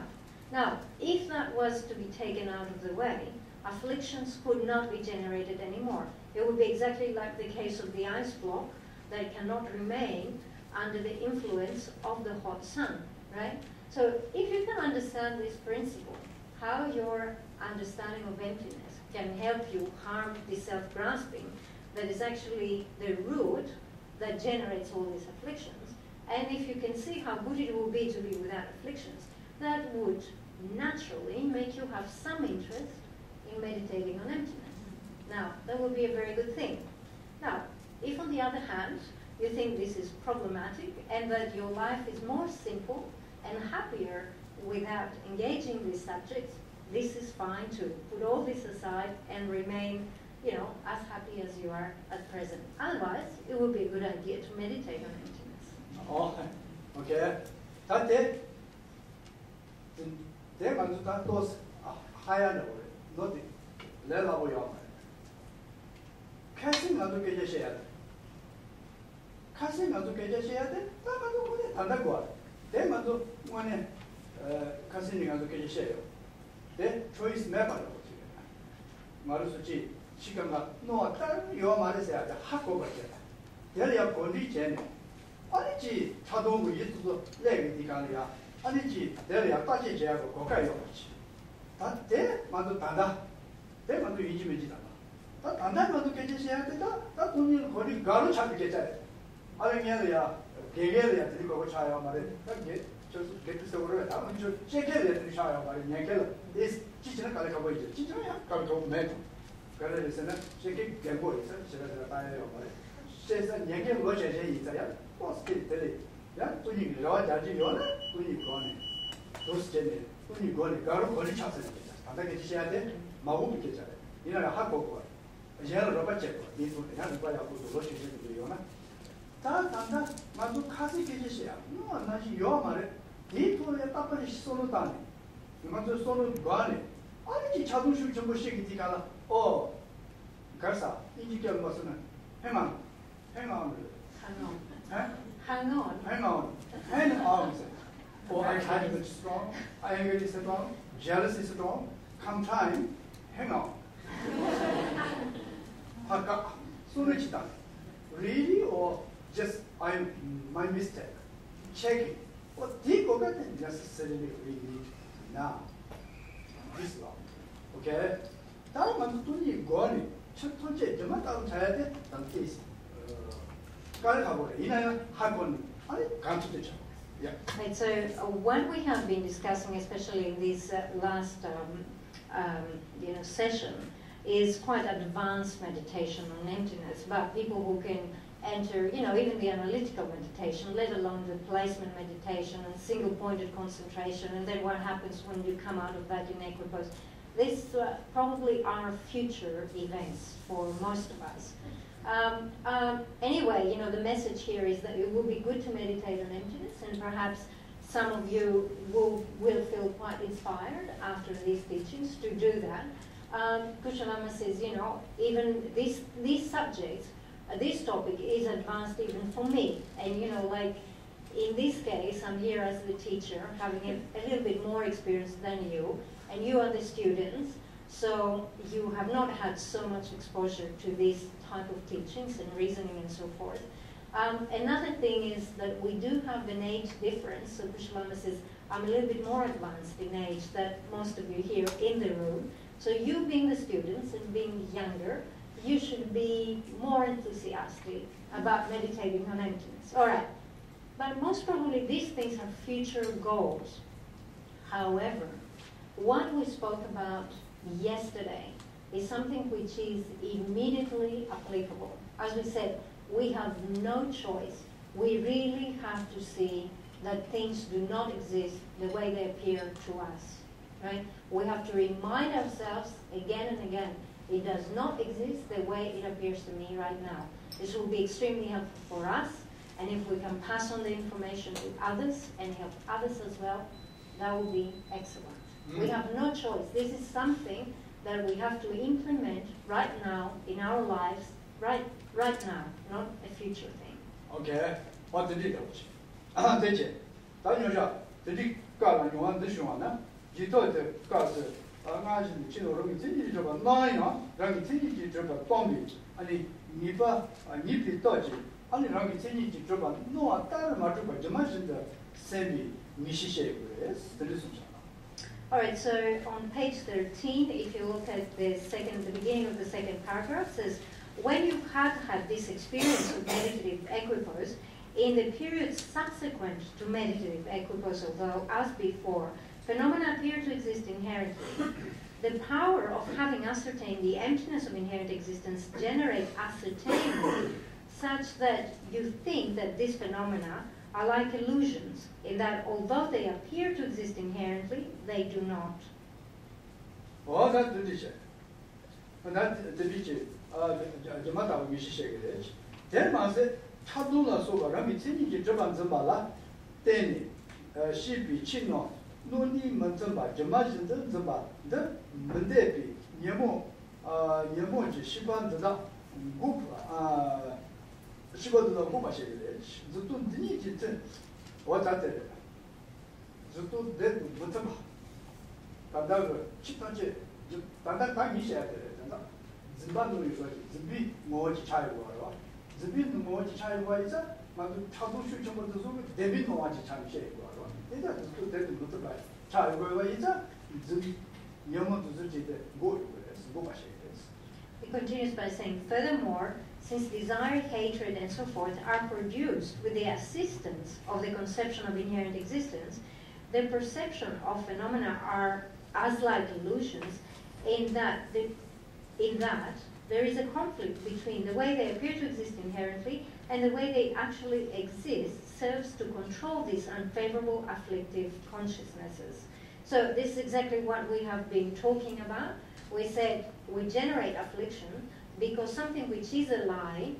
Now, if that was to be taken out of the way, afflictions could not be generated anymore. It would be exactly like the case of the ice block that cannot remain under the influence of the hot sun, right? So if you can understand this principle, how your understanding of emptiness can help you harm the self-grasping that is actually the root that generates all these afflictions, and if you can see how good it will be to be without afflictions, that would naturally make you have some interest in meditating on emptiness. Now, that would be a very good thing. Now, if on the other hand, you think this is problematic and that your life is more simple and happier without engaging these subjects, this is fine too. Put all this aside and remain, you know, as happy as you are at present. Otherwise, it would be a good idea to meditate on emptiness. Oh, okay. That's it. Then I do those higher level, not the level you are. Casting on the Geshe. Casting on the Geshe, Tandago. Then I do one casting on the Geshe. Then choice never. Marusuchi, Chikanga, no, your mother said, Hakoba. There you are going to Anichi, Tadongu, you leg the Galia. Anichi, there you are Tashi, Kokai. That there, Madu Tanda. They want to eat and then what to get that only Hori Garu Chapicate. Alangalia, Gegalia, the Rico Chaya, just get to the word. I want to check it, the Chaya, Yankel. This teacher Kalakaway, teacher, Kalko Metal. Garden is a shaking Gamboy, says that Yankel watch a day, what's it? Yeah, when you go, Yona, when you go, those Jenny, when you go, Garu Hori Chapicate. 간단하게 지셔야 돼. 마구 비켜잖아. 이나라 학고고. 얘는 로바 쳤고. 이분 그냥 거야 보고 로시는 거요나. 다 단다. 만두 카지 계시야. 뭐 나지 요 말에. 이 토에 따빠리 쏘는 다니. 만두 쏘는 거아니. 아니 자동식 정보식 디가라. 가사 이지게 무슨 행함. 행함을. Hang on. Oh, I tried to be strong. Anger is strong. Jealousy is strong. Come time, hang on. Haka, sunechita. Really or just my mistake? Check it. What did you get necessarily we need now? This one. Okay? 다른 만두니 거니 첫 번째 저만 따로 자야 돼. 단계 있어. Right, so what we have been discussing, especially in this last session, is quite advanced meditation on emptiness, but people who can enter, even the analytical meditation, let alone the placement meditation and single-pointed concentration, and then what happens when you come out of that in equipoise. These probably are future events for most of us. Anyway, the message here is that it will be good to meditate on emptiness, and perhaps some of you will feel quite inspired after these teachings to do that. Kuzho Lama says, even these subjects, this topic is advanced even for me. And, like in this case, I'm here as the teacher, having a little bit more experience than you, and you are the students. So you have not had so much exposure to these type of teachings and reasoning and so forth. Another thing is that we do have an age difference. So Kuzho Lama says, I'm a little bit more advanced in age than most of you here in the room. So you being the students and being younger, you should be more enthusiastic about meditating on emptiness. All right. But most probably these things are future goals. However, what we spoke about yesterday is something which is immediately applicable. As we said, we have no choice. We really have to see that things do not exist the way they appear to us, right? We have to remind ourselves again and again, it does not exist the way it appears to me right now. This will be extremely helpful for us, and if we can pass on the information to others and help others as well, that will be excellent. We have no choice. This is something that we have to implement right now in our lives, right now, not a future thing. Okay. What did you do? Did you? Did you go on your own this one? You told the guys, imagine the children of the job 9, Rangi job at Bombi, and Nipa, Nipi Dodgy, only Rangi job, no, I tell much about imagine the semi Mishishe, the listen. All right, so on page 13, if you look at the beginning of the second paragraph, it says, when you have had this experience of meditative equipoise, in the period subsequent to meditative equipoise, although as before, phenomena appear to exist inherently, the power of having ascertained the emptiness of inherent existence generates ascertainment such that you think that these phenomena are like illusions, in that although they appear to exist inherently, they do not. Oh, that's the teacher. And that's the teacher. The matter of Mishishe. Then, Master, Chadula Soba, Ramitini, Japan Zambala, Denny, Shibi, Chino, Nuni Manzamba, Jamajin Zamba, the Mendepi, Yemo, Shiban, the Goop, Shiba the Gopa Shake, the two Dinity, what are they? The two dead with them. But Chipanche, that time he said, Zimbabwe is the big more child, the big more child was but Tabu should come to Zoom, they didn't want to change shape. It doesn't do that to multiply. Child, where is that? The Yama to the good, Gopa Shake. He continues by saying, furthermore, since desire, hatred, and so forth are produced with the assistance of the conception of inherent existence, the perception of phenomena are as like illusions in that there is a conflict between the way they appear to exist inherently and the way they actually exist serves to control these unfavorable afflictive consciousnesses. So this is exactly what we have been talking about. We said we generate affliction because something which is a lie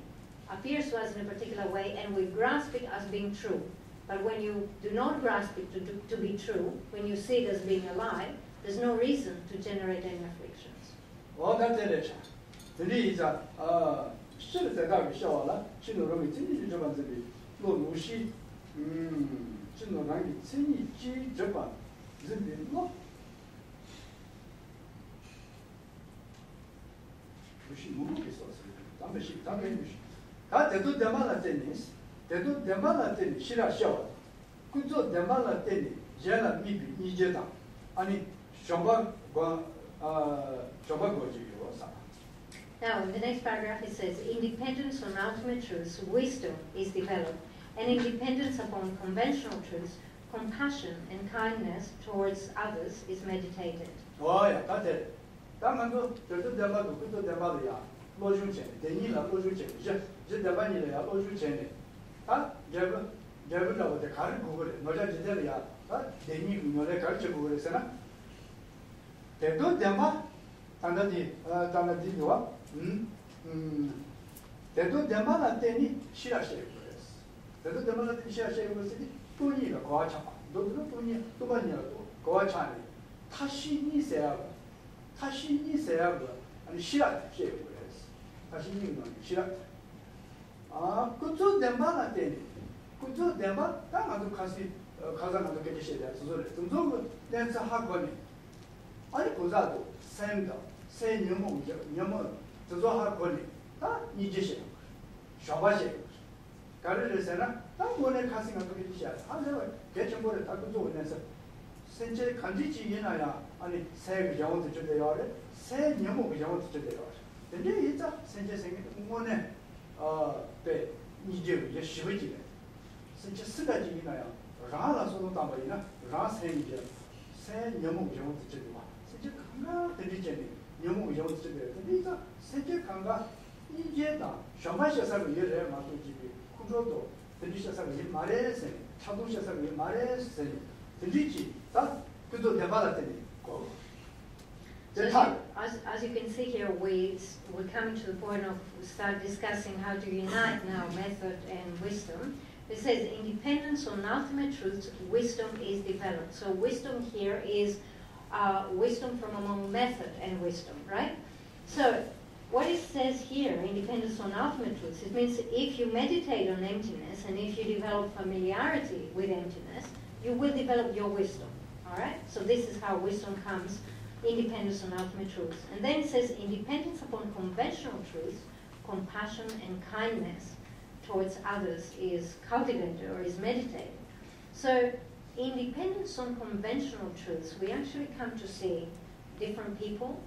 appears to us in a particular way and we grasp it as being true. But when you do not grasp it to be true, when you see it as being a lie, there's no reason to generate any afflictions. Well, that's it. The is still the dog show a lot. She no longer didn't Japan to be. No, she, she no longer didn't Japan. No. She moved his also. That they do demana tennis. They do demana tennis. Shira show. Kuzho demana tennis. Jella Mibi, Nijeta. Ani Shamba Goji. Now, in the next paragraph it says, independence on ultimate truths, wisdom is developed, and independence upon conventional truths, compassion and kindness towards others is meditated. Oh, yeah, that's it. That's 대도 대만한 때니 싫어하셔요. 대도 대만한 때 싫어하셔요. 그것이 돈이가 거하차. 너도 돈이 또 많이라도 거하차네. 타시니 세야. 아니 싫어하셔요. 타시니 뭐 싫어. 그저 대만한 때니. 그저 대만 당아도 같이 가자나도 계시셔야 돼. 소소를. 좀 댄스 학원이. 아니 고자도 샘다. 새 녀모 저저 학원이 다 이제시 샤바시 가르르세나 다 뭐네 가슴가 그리시야 하려고 개정보를 다 그저 원해서 센제 간지지 이나야 아니 새 영어도 주대요래 새 녀모 영어도 주대요 근데 이자 센제 생기 뭐네 네 이제 이제 쉬어지네 센제 쓰가지 이나야 라라서도 담바이나 라생이제 새 녀모 영어도 주대요 센제 강가 들리지 영웅 영웅 쓰게 되니까 세계 강가 이제다 샤마샤사를 예를 맞추지 쿠조도 들리셔서 이 말에서 차도셔서 이 말에서 들리지 다 그도 대발했더니 고 So as you can see here, we're coming to the point of start discussing how to unite now method and wisdom. It says independence on ultimate truths, wisdom is developed. So wisdom here is wisdom from among method and wisdom, right? So what it says here, independence on ultimate truths, it means if you meditate on emptiness and if you develop familiarity with emptiness, you will develop your wisdom, all right? So this is how wisdom comes, independence on ultimate truths. And then it says independence upon conventional truths, compassion and kindness towards others is cultivated or is meditated. So independence on conventional truths, we actually come to see different people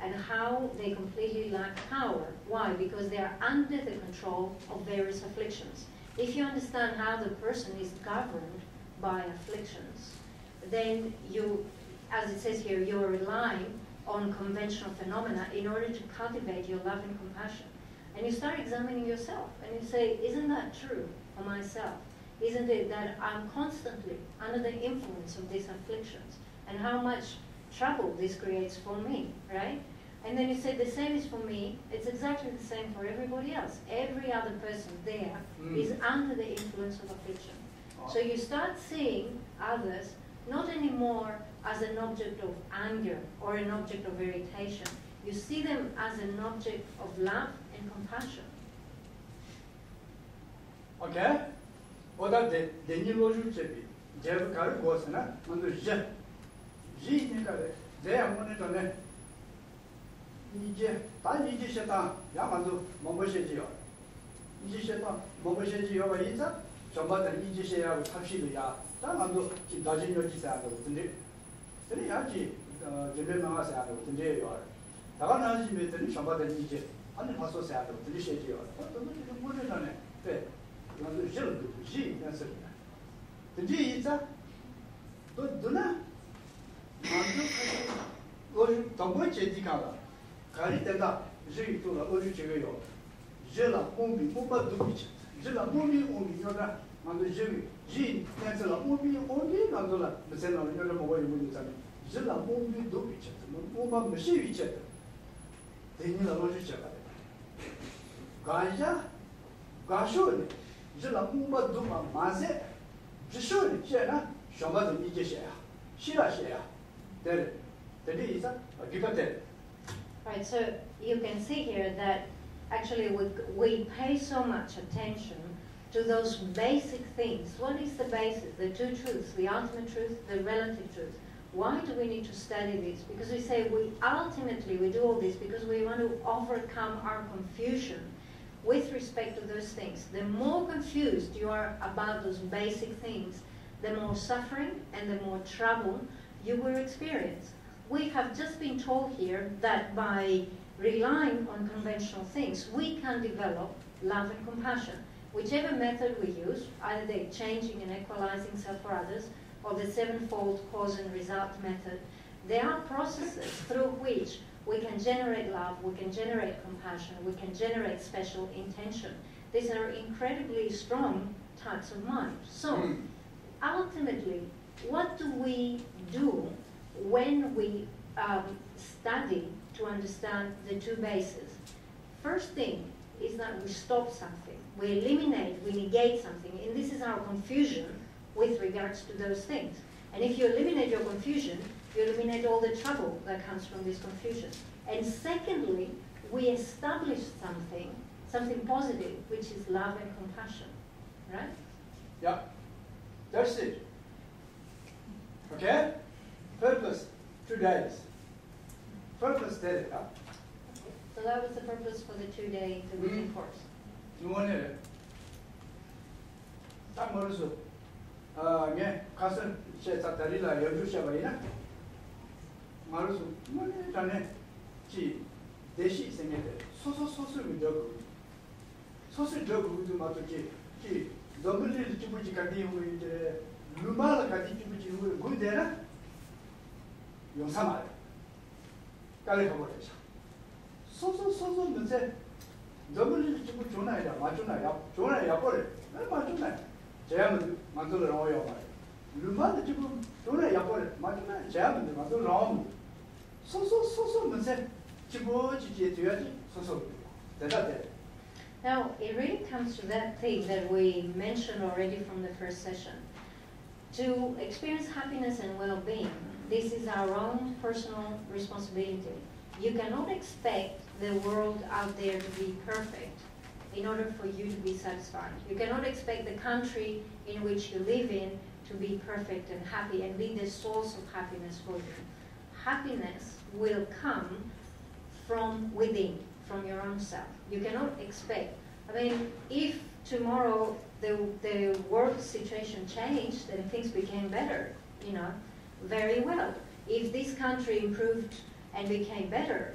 and how they completely lack power. Why? Because they are under the control of various afflictions. If you understand how the person is governed by afflictions, then you, as it says here, you're relying on conventional phenomena in order to cultivate your love and compassion. And you start examining yourself and you say, isn't that true for myself? Isn't it that I'm constantly under the influence of these afflictions and how much trouble this creates for me, right? And then you say the same is for me, it's exactly the same for everybody else. Every other person there is under the influence of affliction. So you start seeing others not anymore as an object of anger or an object of irritation. You see them as an object of love and compassion. Okay? Oda de ni loju chebi jev kar gosna mandu je ni kare de amone tone ni je ta ni je sheta ya mandu mombo sheji yo ni je sheta mombo sheji yo ba iza jomba de ni je she ya tabshi de ya ta mandu ki dajin yo ji sa do tinde tene ya ji jebe ma sa do tinde yo ta ga na ji me tene jomba de ni je ani maso sa do tinde sheji yo to ni mo ne ne te 나도 싫어도 지 answer. 근데 이자 또 누나 만두 어디 동부 제디가라 가리 때다 지 또라 어디 제가요 제라 몸이 몸바 두비치 제라 몸이 몸이 만두 지 answer 몸이 어디 만두라 무슨 나는 여러 먹어야 되는 사람 Jilla Mumbi do each other, Muma Machine each other. They need a lot of each other. Gaja, Gashoni, Jilla Mumba Duma Maze, Jishoni, Jena, Shama the Geshe, Shira Shea. There is a give a tell. Right, so you can see here that actually we pay so much attention to those basic things. What is the basis? The two truths, the ultimate truth, the relative truth. Why do we need to study this? Because we say we do all this because we want to overcome our confusion with respect to those things. The more confused you are about those basic things, the more suffering and the more trouble you will experience. We have just been told here that by relying on conventional things, we can develop love and compassion. Whichever method we use, either the changing and equalizing self for others, or the sevenfold cause and result method, there are processes through which we can generate love, we can generate compassion, we can generate special intention. These are incredibly strong types of mind. So, ultimately, what do we do when we study to understand the two bases? First thing is that we stop something. We eliminate, we negate something. And this is our confusion with regards to those things. And if you eliminate your confusion, you eliminate all the trouble that comes from this confusion. And secondly, we establish something positive, which is love and compassion. Right? Yeah, that's it. Okay? Purpose, 2 days. Purpose, there. Okay. So that was the purpose for the 2-day weekend course. You want it? That was yeah, cousin, she's at the Rilla, you do Shabarina. Marusu, money, Tane, G, Deshi, sing it. So with Jogu. So Jogu to Matoki, G, Domini Chibuchi Kadi with Lumala Kadi Chibuchi, good there. Yung Samar. California. So, say, Domini Chibu Junaya, Majuna, Juna Yapore, and Majuna, Jam, Mandula Royal. Luma Chibu, Juna Yapore, Majuna, Jam, Mandula. So, say, Chibu, Chichi, so, that's it. Now, it really comes to that thing that we mentioned already from the first session. To experience happiness and well-being, this is our own personal responsibility. You cannot expect the world out there to be perfect in order for you to be satisfied. You cannot expect the country in which you live in to be perfect and happy and be the source of happiness for you. Happiness will come from within, from your own self. You cannot expect. I mean, if tomorrow the world situation changed and things became better, very well. If this country improved and became better,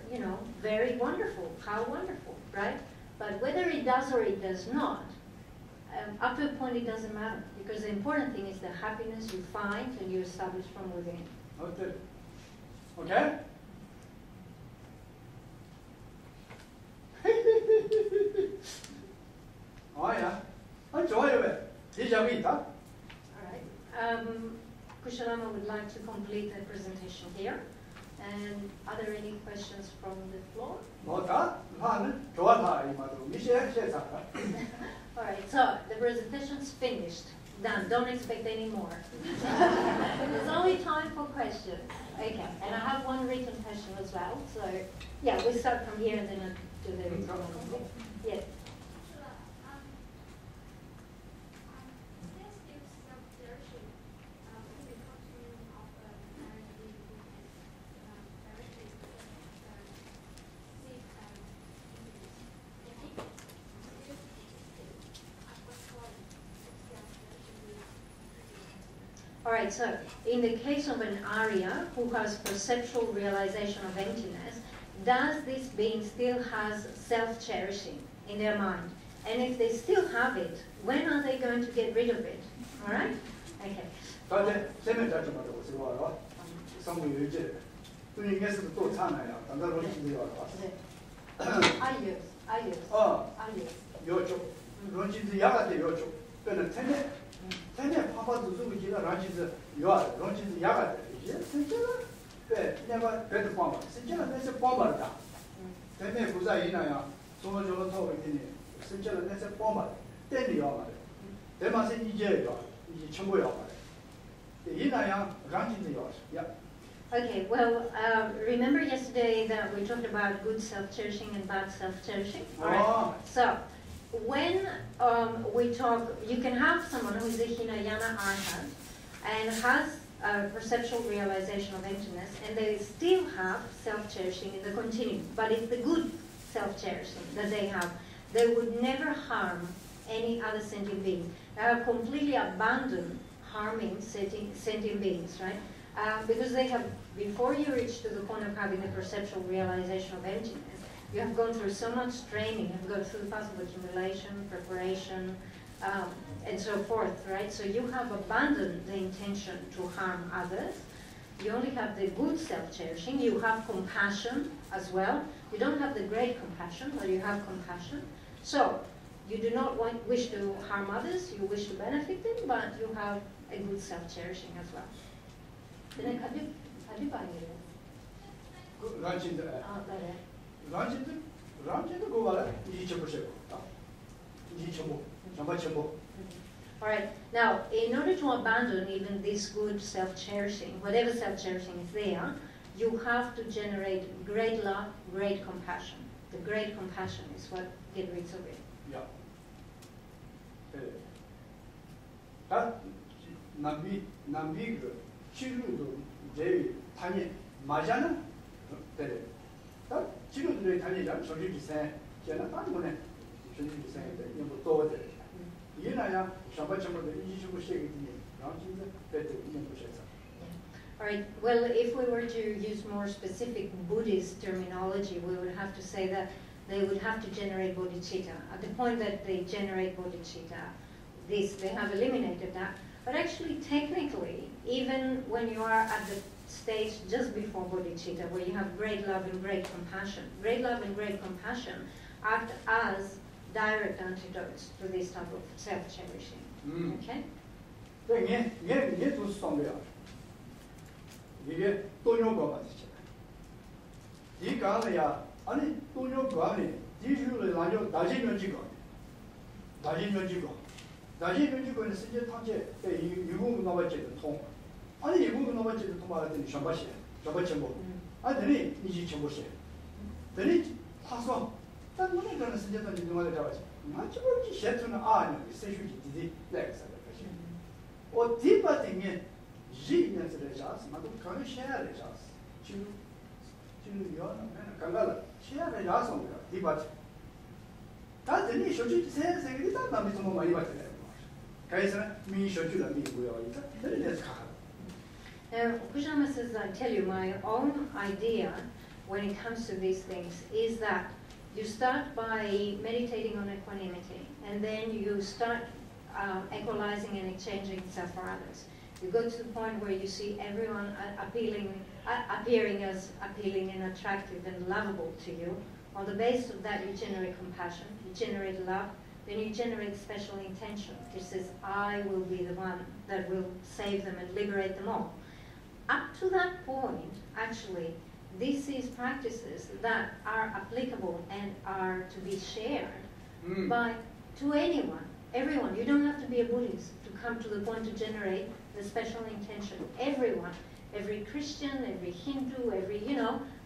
very wonderful. How wonderful, right? But whether it does or it does not, up to a point it doesn't matter, because the important thing is the happiness you find and you establish from within. Okay? Oh yeah, enjoy it. All right. Kuzho Lama would like to complete the presentation here. And are there any questions from the floor? All right, so the presentation's finished. Done. Don't expect any more. There's only time for questions. Okay, and I have one written question as well. So, yeah, we start from here and then to the written one. Yes. All right, so in the case of an Arya who has perceptual realization of emptiness, does this being still has self-cherishing in their mind? And if they still have it, when are they going to get rid of it? All right? Okay. never better bomber. Sinjala that's a bomber. Then they put in a so much of a talk in it. Sinjala that's a bomber. Then the other. They must say Nigeria, Chumboya. The Inaya ranching the yacht. Yeah. Okay, well, remember yesterday that we talked about good self-cherishing and bad self-cherishing? Oh. Right. So, when we talk, you can have someone who is a Hinayana arhat and has a perceptual realization of emptiness, and they still have self-cherishing in the continuum. But it's the good self-cherishing that they have. They would never harm any other sentient being. They have completely abandoned harming sentient beings, right? Because they have, before you reach to the point of having the perceptual realization of emptiness, you have gone through so much training, you have gone through the path of accumulation, preparation, and so forth, right? So you have abandoned the intention to harm others. You only have the good self-cherishing. You have compassion as well. You don't have the great compassion, but you have compassion. So you do not wish to harm others. You wish to benefit them, but you have a good self-cherishing as well. Then how do you find it? All right. Now, in order to abandon even this good self-cherishing, whatever self-cherishing is there, you have to generate great love, great compassion. The great compassion is what gets rid of it. Yeah. That Nambi Chirudo, David, Tanya, Majana, that Chirudo, Tanya, so you say, Jenna, should you say, you know, Yinaya, Shabachamo, the Ijibu Shake, All right. Well, if we were to use more specific Buddhist terminology, we would have to say that they would have to generate bodhicitta. At the point that they generate bodhicitta, they have eliminated that. But actually, technically, even when you are at the stage just before bodhicitta, where you have great love and great compassion act as direct antidotes to this type of self-cherishing. Okay? 이게 돈요가 맞지. 이 가면야 아니 돈요 가면 디주를 나죠 다지면지고 다지면지고는 세계 통제 유공 나와지도 통 아니 유공 나와지도 통하더니 샴바시 뭐 아니 이지 전부시 되니 타서 딱 뭐네 그런 세계도 이동하게 잡아지 맞지 뭐지 셰트는 아니 세슈지 디디 렉스 그렇지 어 디바팅에 지면서를 잡았어. 맞고 가는 쉐어를 잡았어. 지금 요는 간가라 쉐어를 잡았어. 디바지. 다들이 쇼지 세세기 다 남이 좀 많이 받잖아요. 그래서 미 쇼지가 미고요. 이제 가. Kuzho says, I tell you, my own idea when it comes to these things is that you start by meditating on equanimity, and then you start equalizing and exchanging self for others. You go to the point where you see everyone appearing as appealing and attractive and lovable to you. On the basis of that, you generate compassion, you generate love, then you generate special intention. It says, I will be the one that will save them and liberate them all. Up to that point, actually, this is practices that are applicable and are to be shared to anyone, everyone. You don't have to be a Buddhist to come to the point to generate the special intention. Everyone, every Christian, every Hindu,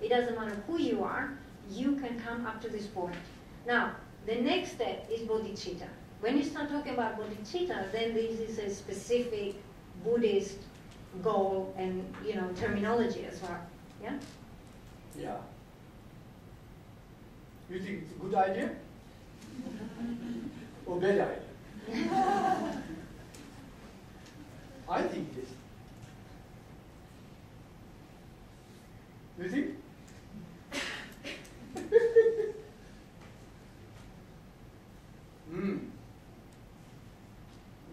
it doesn't matter who you are, you can come up to this point. Now, the next step is bodhicitta. When you start talking about bodhicitta, then this is a specific Buddhist goal and, terminology as well. Yeah? Yeah. You think it's a good idea? Or bad idea? I think it is. You think?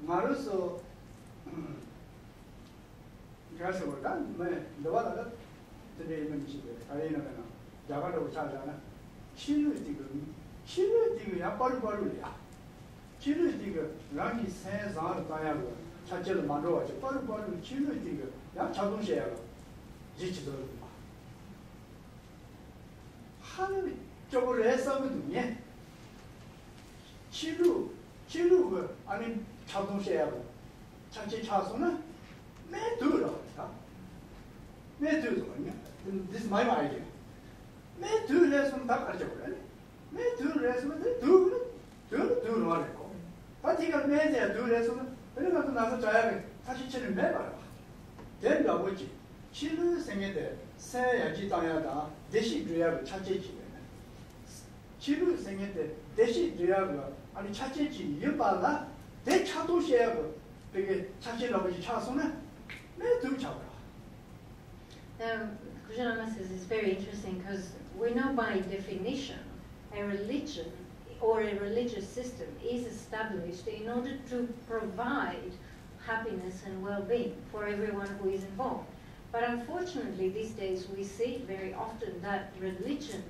말로서 그래서 난 너와가 들리는 집에 아이는 자가로 자잖아. 치료디가 야 빨리빨리야. 치료디가 랑이 세상 다야고 자체를 만들어가지고 빨리빨리 치료디가 야 자동차야. 지치도 하는 쪽으로 해서거든요. 치료 그 아니 자동차하고 자체 차소는 매두로 매두거든요. This is my idea. 매두에서는 다 가르쳐 버려요. 매두에서는 두로 말고. 파티가 매제야 두에서는 그래가지고 나서 자야 다시 치는 매봐라. 된다 보지. 치료 생애대 새야지 당야다 대시 주야고 차체지. 치료 생애대 대시 주야고 아니 차체지 이어봐라. 대 차도시야고 되게 차체라고 차소는 매두 잡아라. Kuzho says it's very interesting because we know by definition a religion or a religious system is established in order to provide happiness and well-being for everyone who is involved. But unfortunately, these days we see very often that religion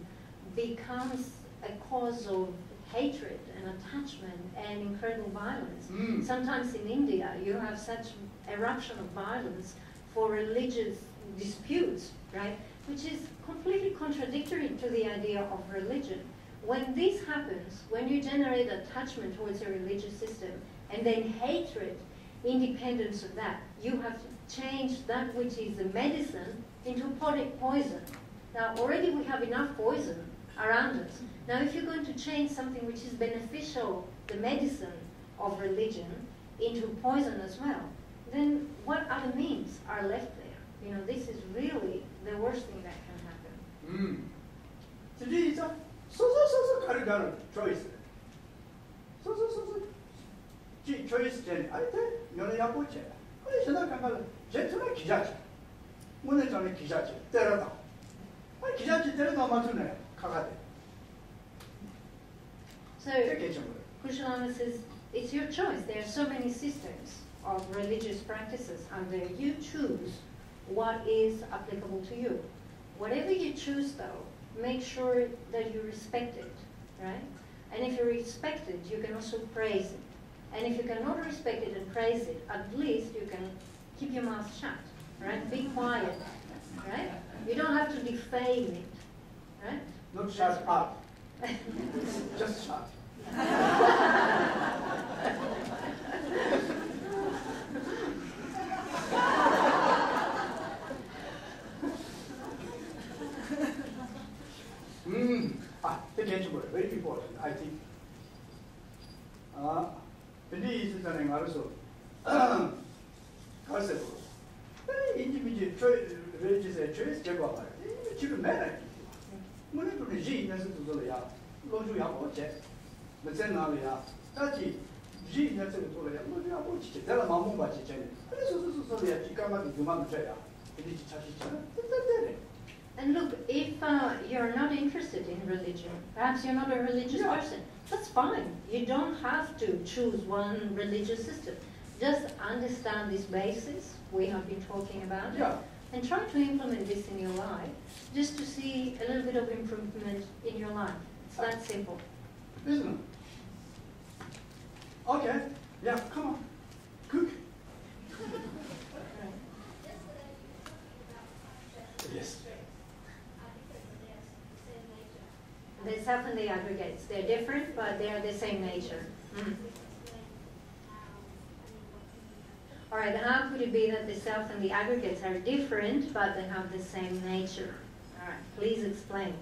becomes a cause of hatred and attachment and incredible violence. Sometimes in India, you have such eruption of violence for religious disputes, right? Which is completely contradictory to the idea of religion. When this happens, when you generate attachment towards a religious system and then hatred, independence of that, you have to change that which is the medicine into poison. Now, already we have enough poison around us. Now, if you're going to change something which is beneficial, the medicine of religion, into poison as well, then what other means are left there? You know, this is really the worst thing that can happen. So 가르가르 choice. So choice 전 아이때 너네 야보체. 아니 생각하면 제트는 기자지. 오늘 전에 기자지. 때려다. 아니 기자지 때려다 맞으네. 가가대. So Kuzho says it's your choice. There are so many systems of religious practices and there you choose what is applicable to you. Whatever you choose though, make sure that you respect it, right? And if you respect it, you can also praise it. And if you cannot respect it and praise it, at least you can keep your mouth shut, right? Be quiet, right? You don't have to defame it, right? Not shut up. Just shut. Very important, I think. This is something also. Concept. Individual religious choice, Jaguar. Children married. When it was G, that's to the Yap, Loju Yapoche, but then now we are Tashi, G, that's to the Loju Yapoche, tell a Mamma Chichen. This is so that you come out of Human Jaya. And look, if you're not interested in religion, perhaps you're not a religious person, that's fine. You don't have to choose one religious system. Just understand this basis we have been talking about and try to implement this in your life just to see a little bit of improvement in your life. It's that simple. Isn't it? Okay. Yeah, come on. Cook. Yes. The self and the aggregates, they're different, but they are the same nature. All right, how could it be that the self and the aggregates are different, but they have the same nature? All right, please explain.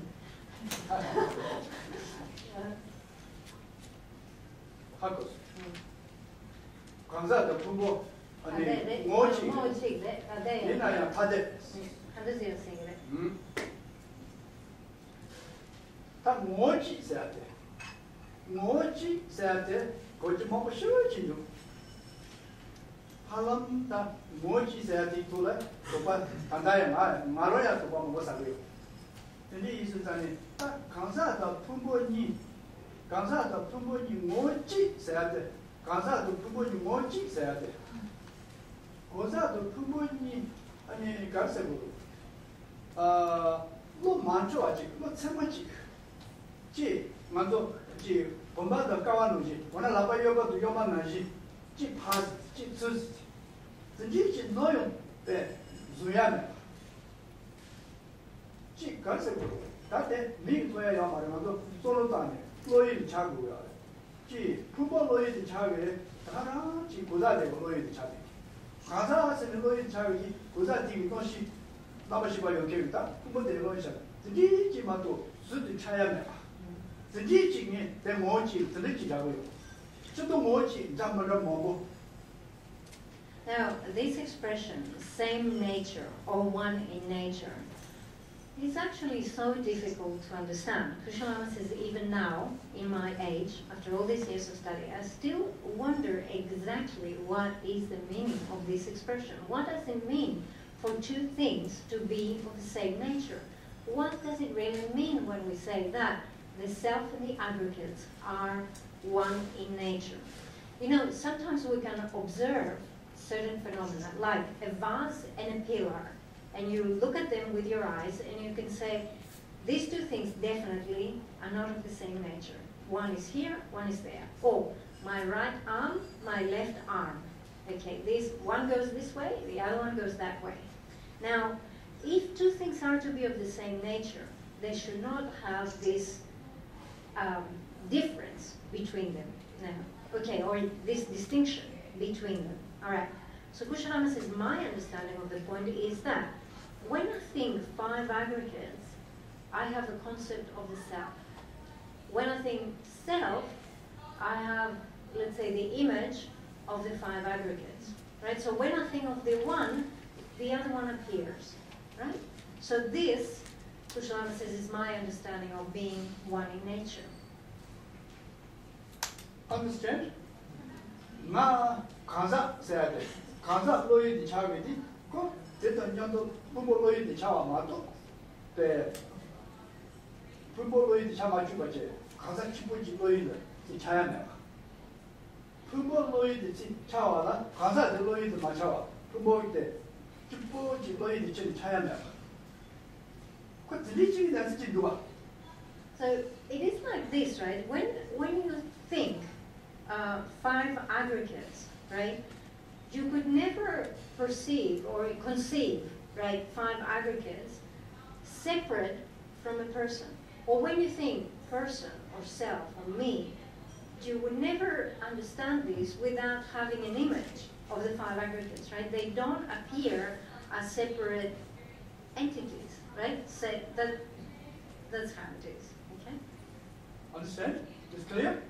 강사도 부모 아니 뭐지? 얘나야 다들. 다 뭐지 있어야 돼. 뭐지 있어야 돼. 거기 먹고 쉬워지죠. 팔람다 뭐지 있어야 돼. 돌아. 오빠 단다에 말어야 또 먹고 살아요. 근데 이 순간에 딱 강사도 부모님 뭐지 있어야 돼. 강사도 부모님 뭐지 있어야 돼. 고사도 부모님 아니 가르쳐보고 뭐 많죠 아직 뭐 참아지 지 만도 지 본바도 까와놓지 오늘 라바요가도 요만나지 지 파지 지 쓰지 지 노용 때 주야네 지 가르쳐보고 다때 미국에야 말하면 솔로단에 로이드 차고요. 지 푸버 로이드 차게 다라 지 고자되고 로이드 차게. 가사스는 로이드 차기 고자되기 것이 나머지가 여기 있다. 푸버대 로이드 차. 지지만도 수도 차야면. 지지징에 내 뭐지 들리지라고요. 저도 뭐지 잠을 먹고. Now, this expression, same nature or one in nature, is actually so difficult to understand. Kuzho Lama says, even now, in my age, after all these years of study, I still wonder exactly what is the meaning of this expression. What does it mean for two things to be of the same nature? What does it really mean when we say that the self and the aggregates are one in nature? You know, sometimes we can observe certain phenomena, like a vase and a pillar, and you look at them with your eyes and you can say, these two things definitely are not of the same nature. One is here, one is there. Or my right arm, my left arm. Okay, one goes this way, the other one goes that way. Now, if two things are to be of the same nature, they should not have this difference between them. Now, okay, or this distinction between them. All right. So Kuzho Lama says, my understanding of the point is that when I think five aggregates, I have a concept of the self. When I think self, I have, let's say, the image of the five aggregates, right? So when I think of the one, the other one appears, right? So this, Kuzho Lama says, is my understanding of being one in nature. Understand? Na kansa sayade. Kansa loyidi chawedi. Ko detan nyando pubo loyidi chawa mato. Te pubo loyidi chawa chubache. Kansa chibuji loyidi ti chayame. Pubo loyidi ti chawa la kansa de loyidi ma chawa. Pubo ite chibuji loyidi ti chayame. Ko dilichi da ti duwa. So it is like this, right? When you think five aggregates, right? You could never perceive or conceive, right, five aggregates separate from a person. Or when you think person or self or me, you would never understand this without having an image of the five aggregates, right? They don't appear as separate entities, right? So that's how it is, okay? Understand? Is clear?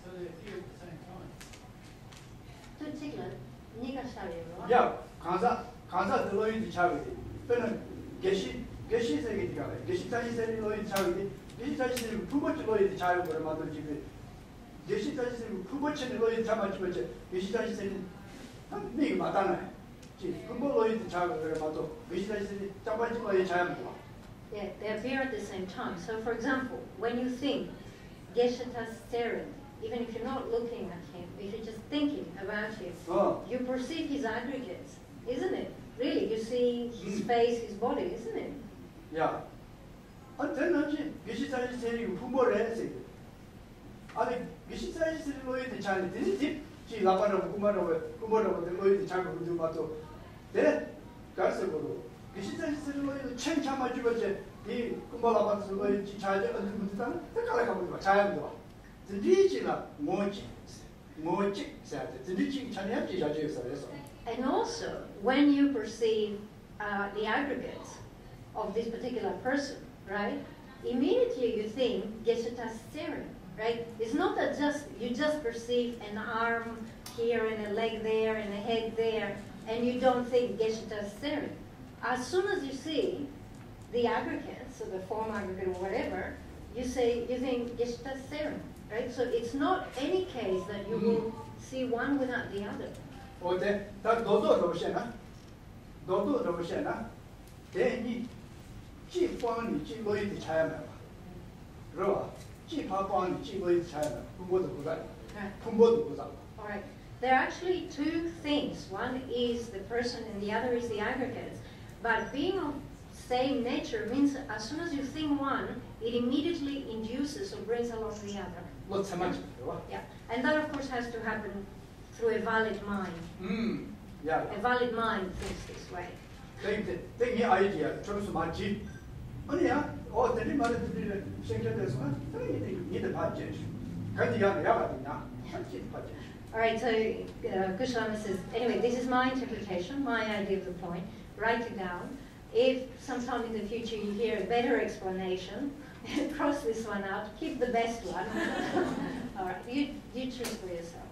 So they appear at the same time. Yeah, kansa loyidi chawedi. Then Geshe 세계지 가래. Geshe Tashi 세계 로이드 차우디. Geshe Tashi 세계 부모치 로이드 차우 거를 만들 집에. Geshe Tashi 세계 부모치 로이드 차마 집에. Geshe Tashi 세계 한 네 맞잖아요. 지 부모 로이드 차우 거를 만들. Geshe Tashi 세계 잡아지 로이드 차우 거. Yeah, they appear at the same time. So, for example, when you think Geshe Tsering, even if you're not looking at him, if you're just thinking about him, you perceive his aggregates, isn't it? Really, you see his face, his body, isn't it? Yeah. then Geshe Tashi 세계 부모를 했어요. 아니 Geshe Tashi 세계 로이드 차는 되지? 지 라바라고 부모라고 로이드 차고 좀 봐도 네? 가서로 Geshe Tashi 세계 로이드 chen 참아 주버제 이 부모라고 로이드 차제 어디 문제다? 깔아가면 봐. 자연도. 드리지나 뭐지 사야돼. 드리지 찬이야지 자주에서 그래서. And also, when you perceive the aggregates of this particular person, right? Immediately you think Geshe Tsering, right? It's not that you just perceive an arm here and a leg there and a head there, and you don't think Geshe Tsering. As soon as you see the aggregates, so the form aggregate or whatever, you think Geshe Tsering, right? So it's not any case that you will see one without the other. 어때? 너도 러시아나? 대니 지방이 지로이드 차야면 봐. 그러봐. 지방이 지로이드 차야면 부모도 보자. 부모도 보자. All right. There are actually two things. One is the person and the other is the aggregates. But being of same nature means as soon as you think one, it immediately induces or brings along the other. Yeah. And that, of course, has to happen through a valid mind. Yeah. A valid mind thinks this way. 땡이 아이디어 점수 맞지? 아니야. 어떤 말을 생각해서 이게 맞지. 간디가 야가냐? 맞지. All right, so Kuzho Lama says, anyway, this is my interpretation, my idea of the point. Write it down. If sometime in the future you hear a better explanation, cross this one out, keep the best one. All right, you choose for yourself.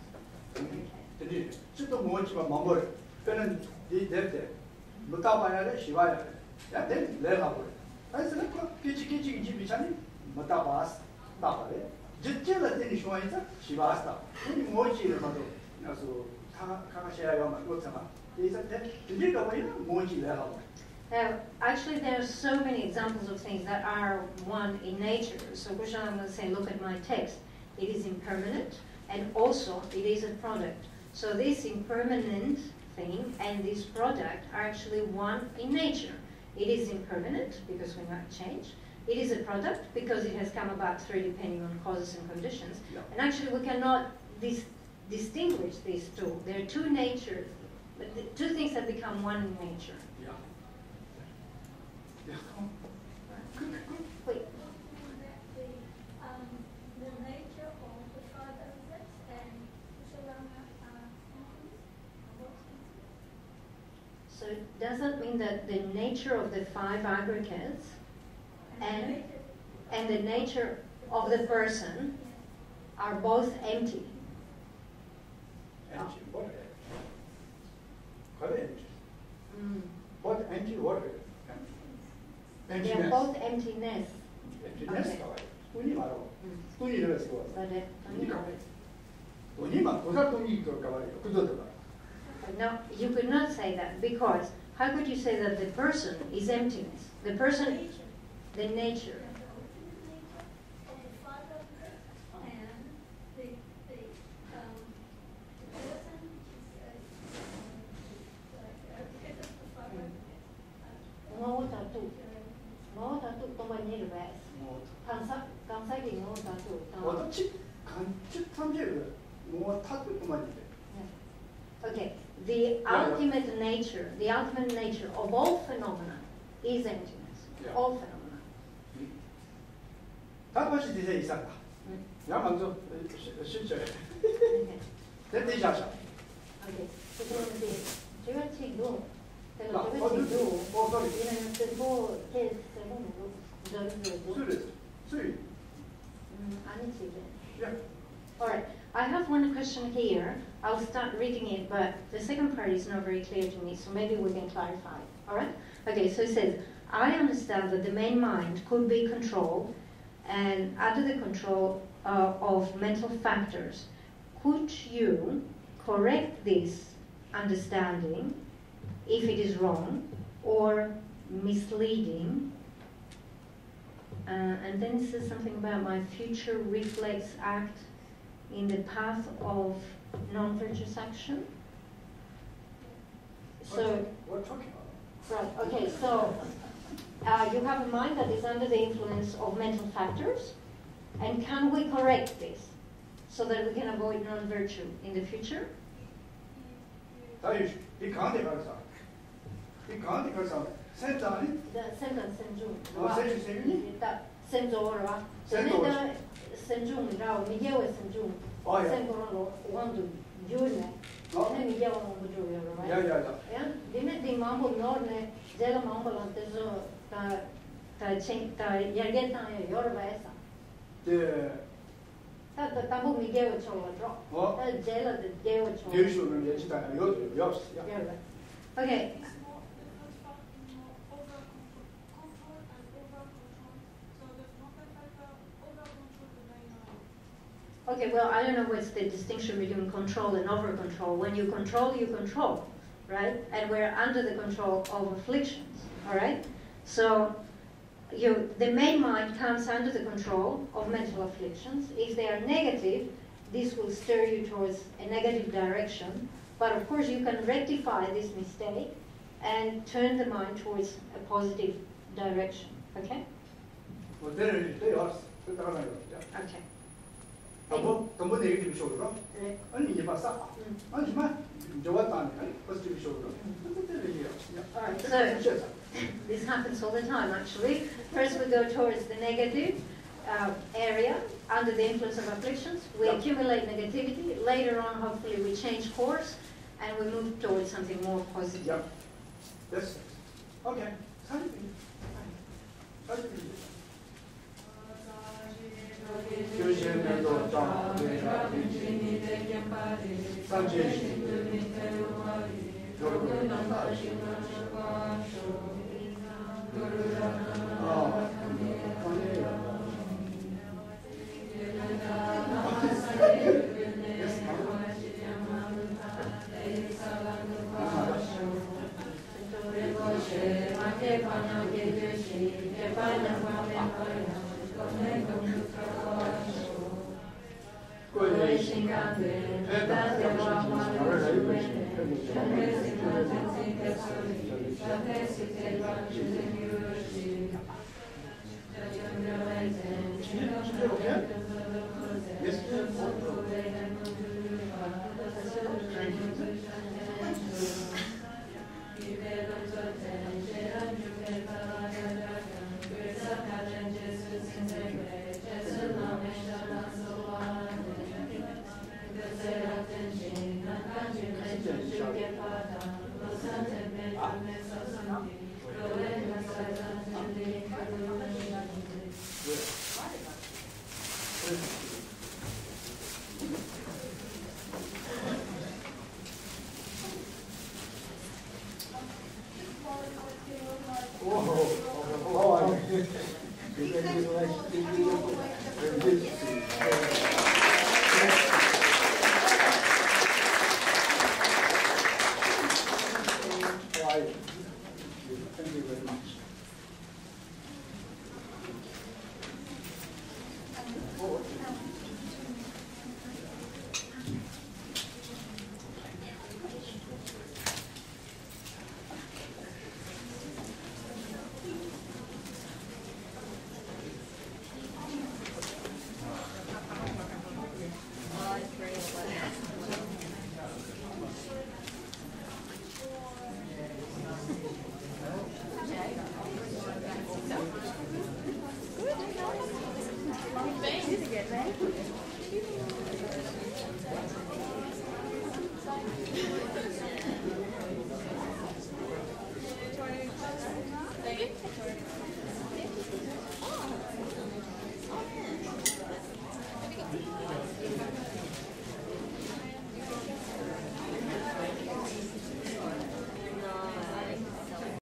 근데 또 뭐지만 마음을 그는 이때 못다봐야 시와야 야 내가 버려 그래서 그 끼치끼치 집이잖니 못다봐스 나봐래 제제가 되는 시와이자 시와스다 이 뭐지를 봐도 그래서 가가셔야만 못하마 이제 들리가 보이는 뭐지 내가 버려. Now, actually, there are so many examples of things that are one in nature. So, Kuzho Lama will say, look at my text. It is impermanent, and also it is a product. So this impermanent thing and this product are actually one in nature. It is impermanent because we not change. It is a product because it has come about through depending on causes and conditions. Yeah. And actually we cannot distinguish these two. There are two natures, two things that become one in nature. Yeah. Wait. So does that mean that the nature of the five aggregates and the nature of the person are both empty? Empty what? What empty? What empty what? They are both emptiness. Emptiness. 돈이 말어. 돈이 들어서 와. 돈이만 보다 돈이 들어가봐요. 그거도. No, you could not say that because how could you say that the person is emptiness? The person, the nature. Okay, the ultimate nature of all phenomena is emptiness. Yeah. All phenomena. 다시 디제 이상다. 야 먼저 실제. Okay. 대대자자. Okay. 그런데 제가 지금 Yeah. All right. I have one question here. I'll start reading it, but the second part is not very clear to me, so maybe we can clarify. All right? Okay, so it says, I understand that the main mind could be controlled and under the control of mental factors. Could you correct this understanding if it is wrong or misleading? And then it says something about my future reflex act in the path of non-virtuous action. So, we're talking about. right, okay, so you have a mind that is under the influence of mental factors, and can we correct this so that we can avoid non-virtue in the future? Tashi, 이 가운데 가서. 이 가운데 가서. 센터니? 센중. 센중이? 센조라. 센조. 센중이라 미개의 센중. 센고로 원도 유네. 네 미개의 원도 유요. 야야야. 야, 디메 디 mambo norne, 제가 mambo한테서 다 열겠다요 열바에서. 네. 다 tambo 미개의 초로. 다 제가 미개의 초. 예수는 예지다. 요. Okay. Okay, well, I don't know what's the distinction between control and over-control. When you control, right? And we're under the control of afflictions, all right? So the main mind comes under the control of mental afflictions. If they are negative, this will steer you towards a negative direction. But of course, you can rectify this mistake and turn the mind towards a positive direction, okay? Okay. 덤보 네게티브 쇼로. 네. 아니 이게 봤어? 아니 정말 좋았다네. 포지티브 쇼로. Alright, so this happens all the time actually. First we go towards the negative area under the influence of afflictions. We accumulate negativity. Later on, hopefully, we change course and we move towards something more positive. Yeah. Yes. Okay. Oh,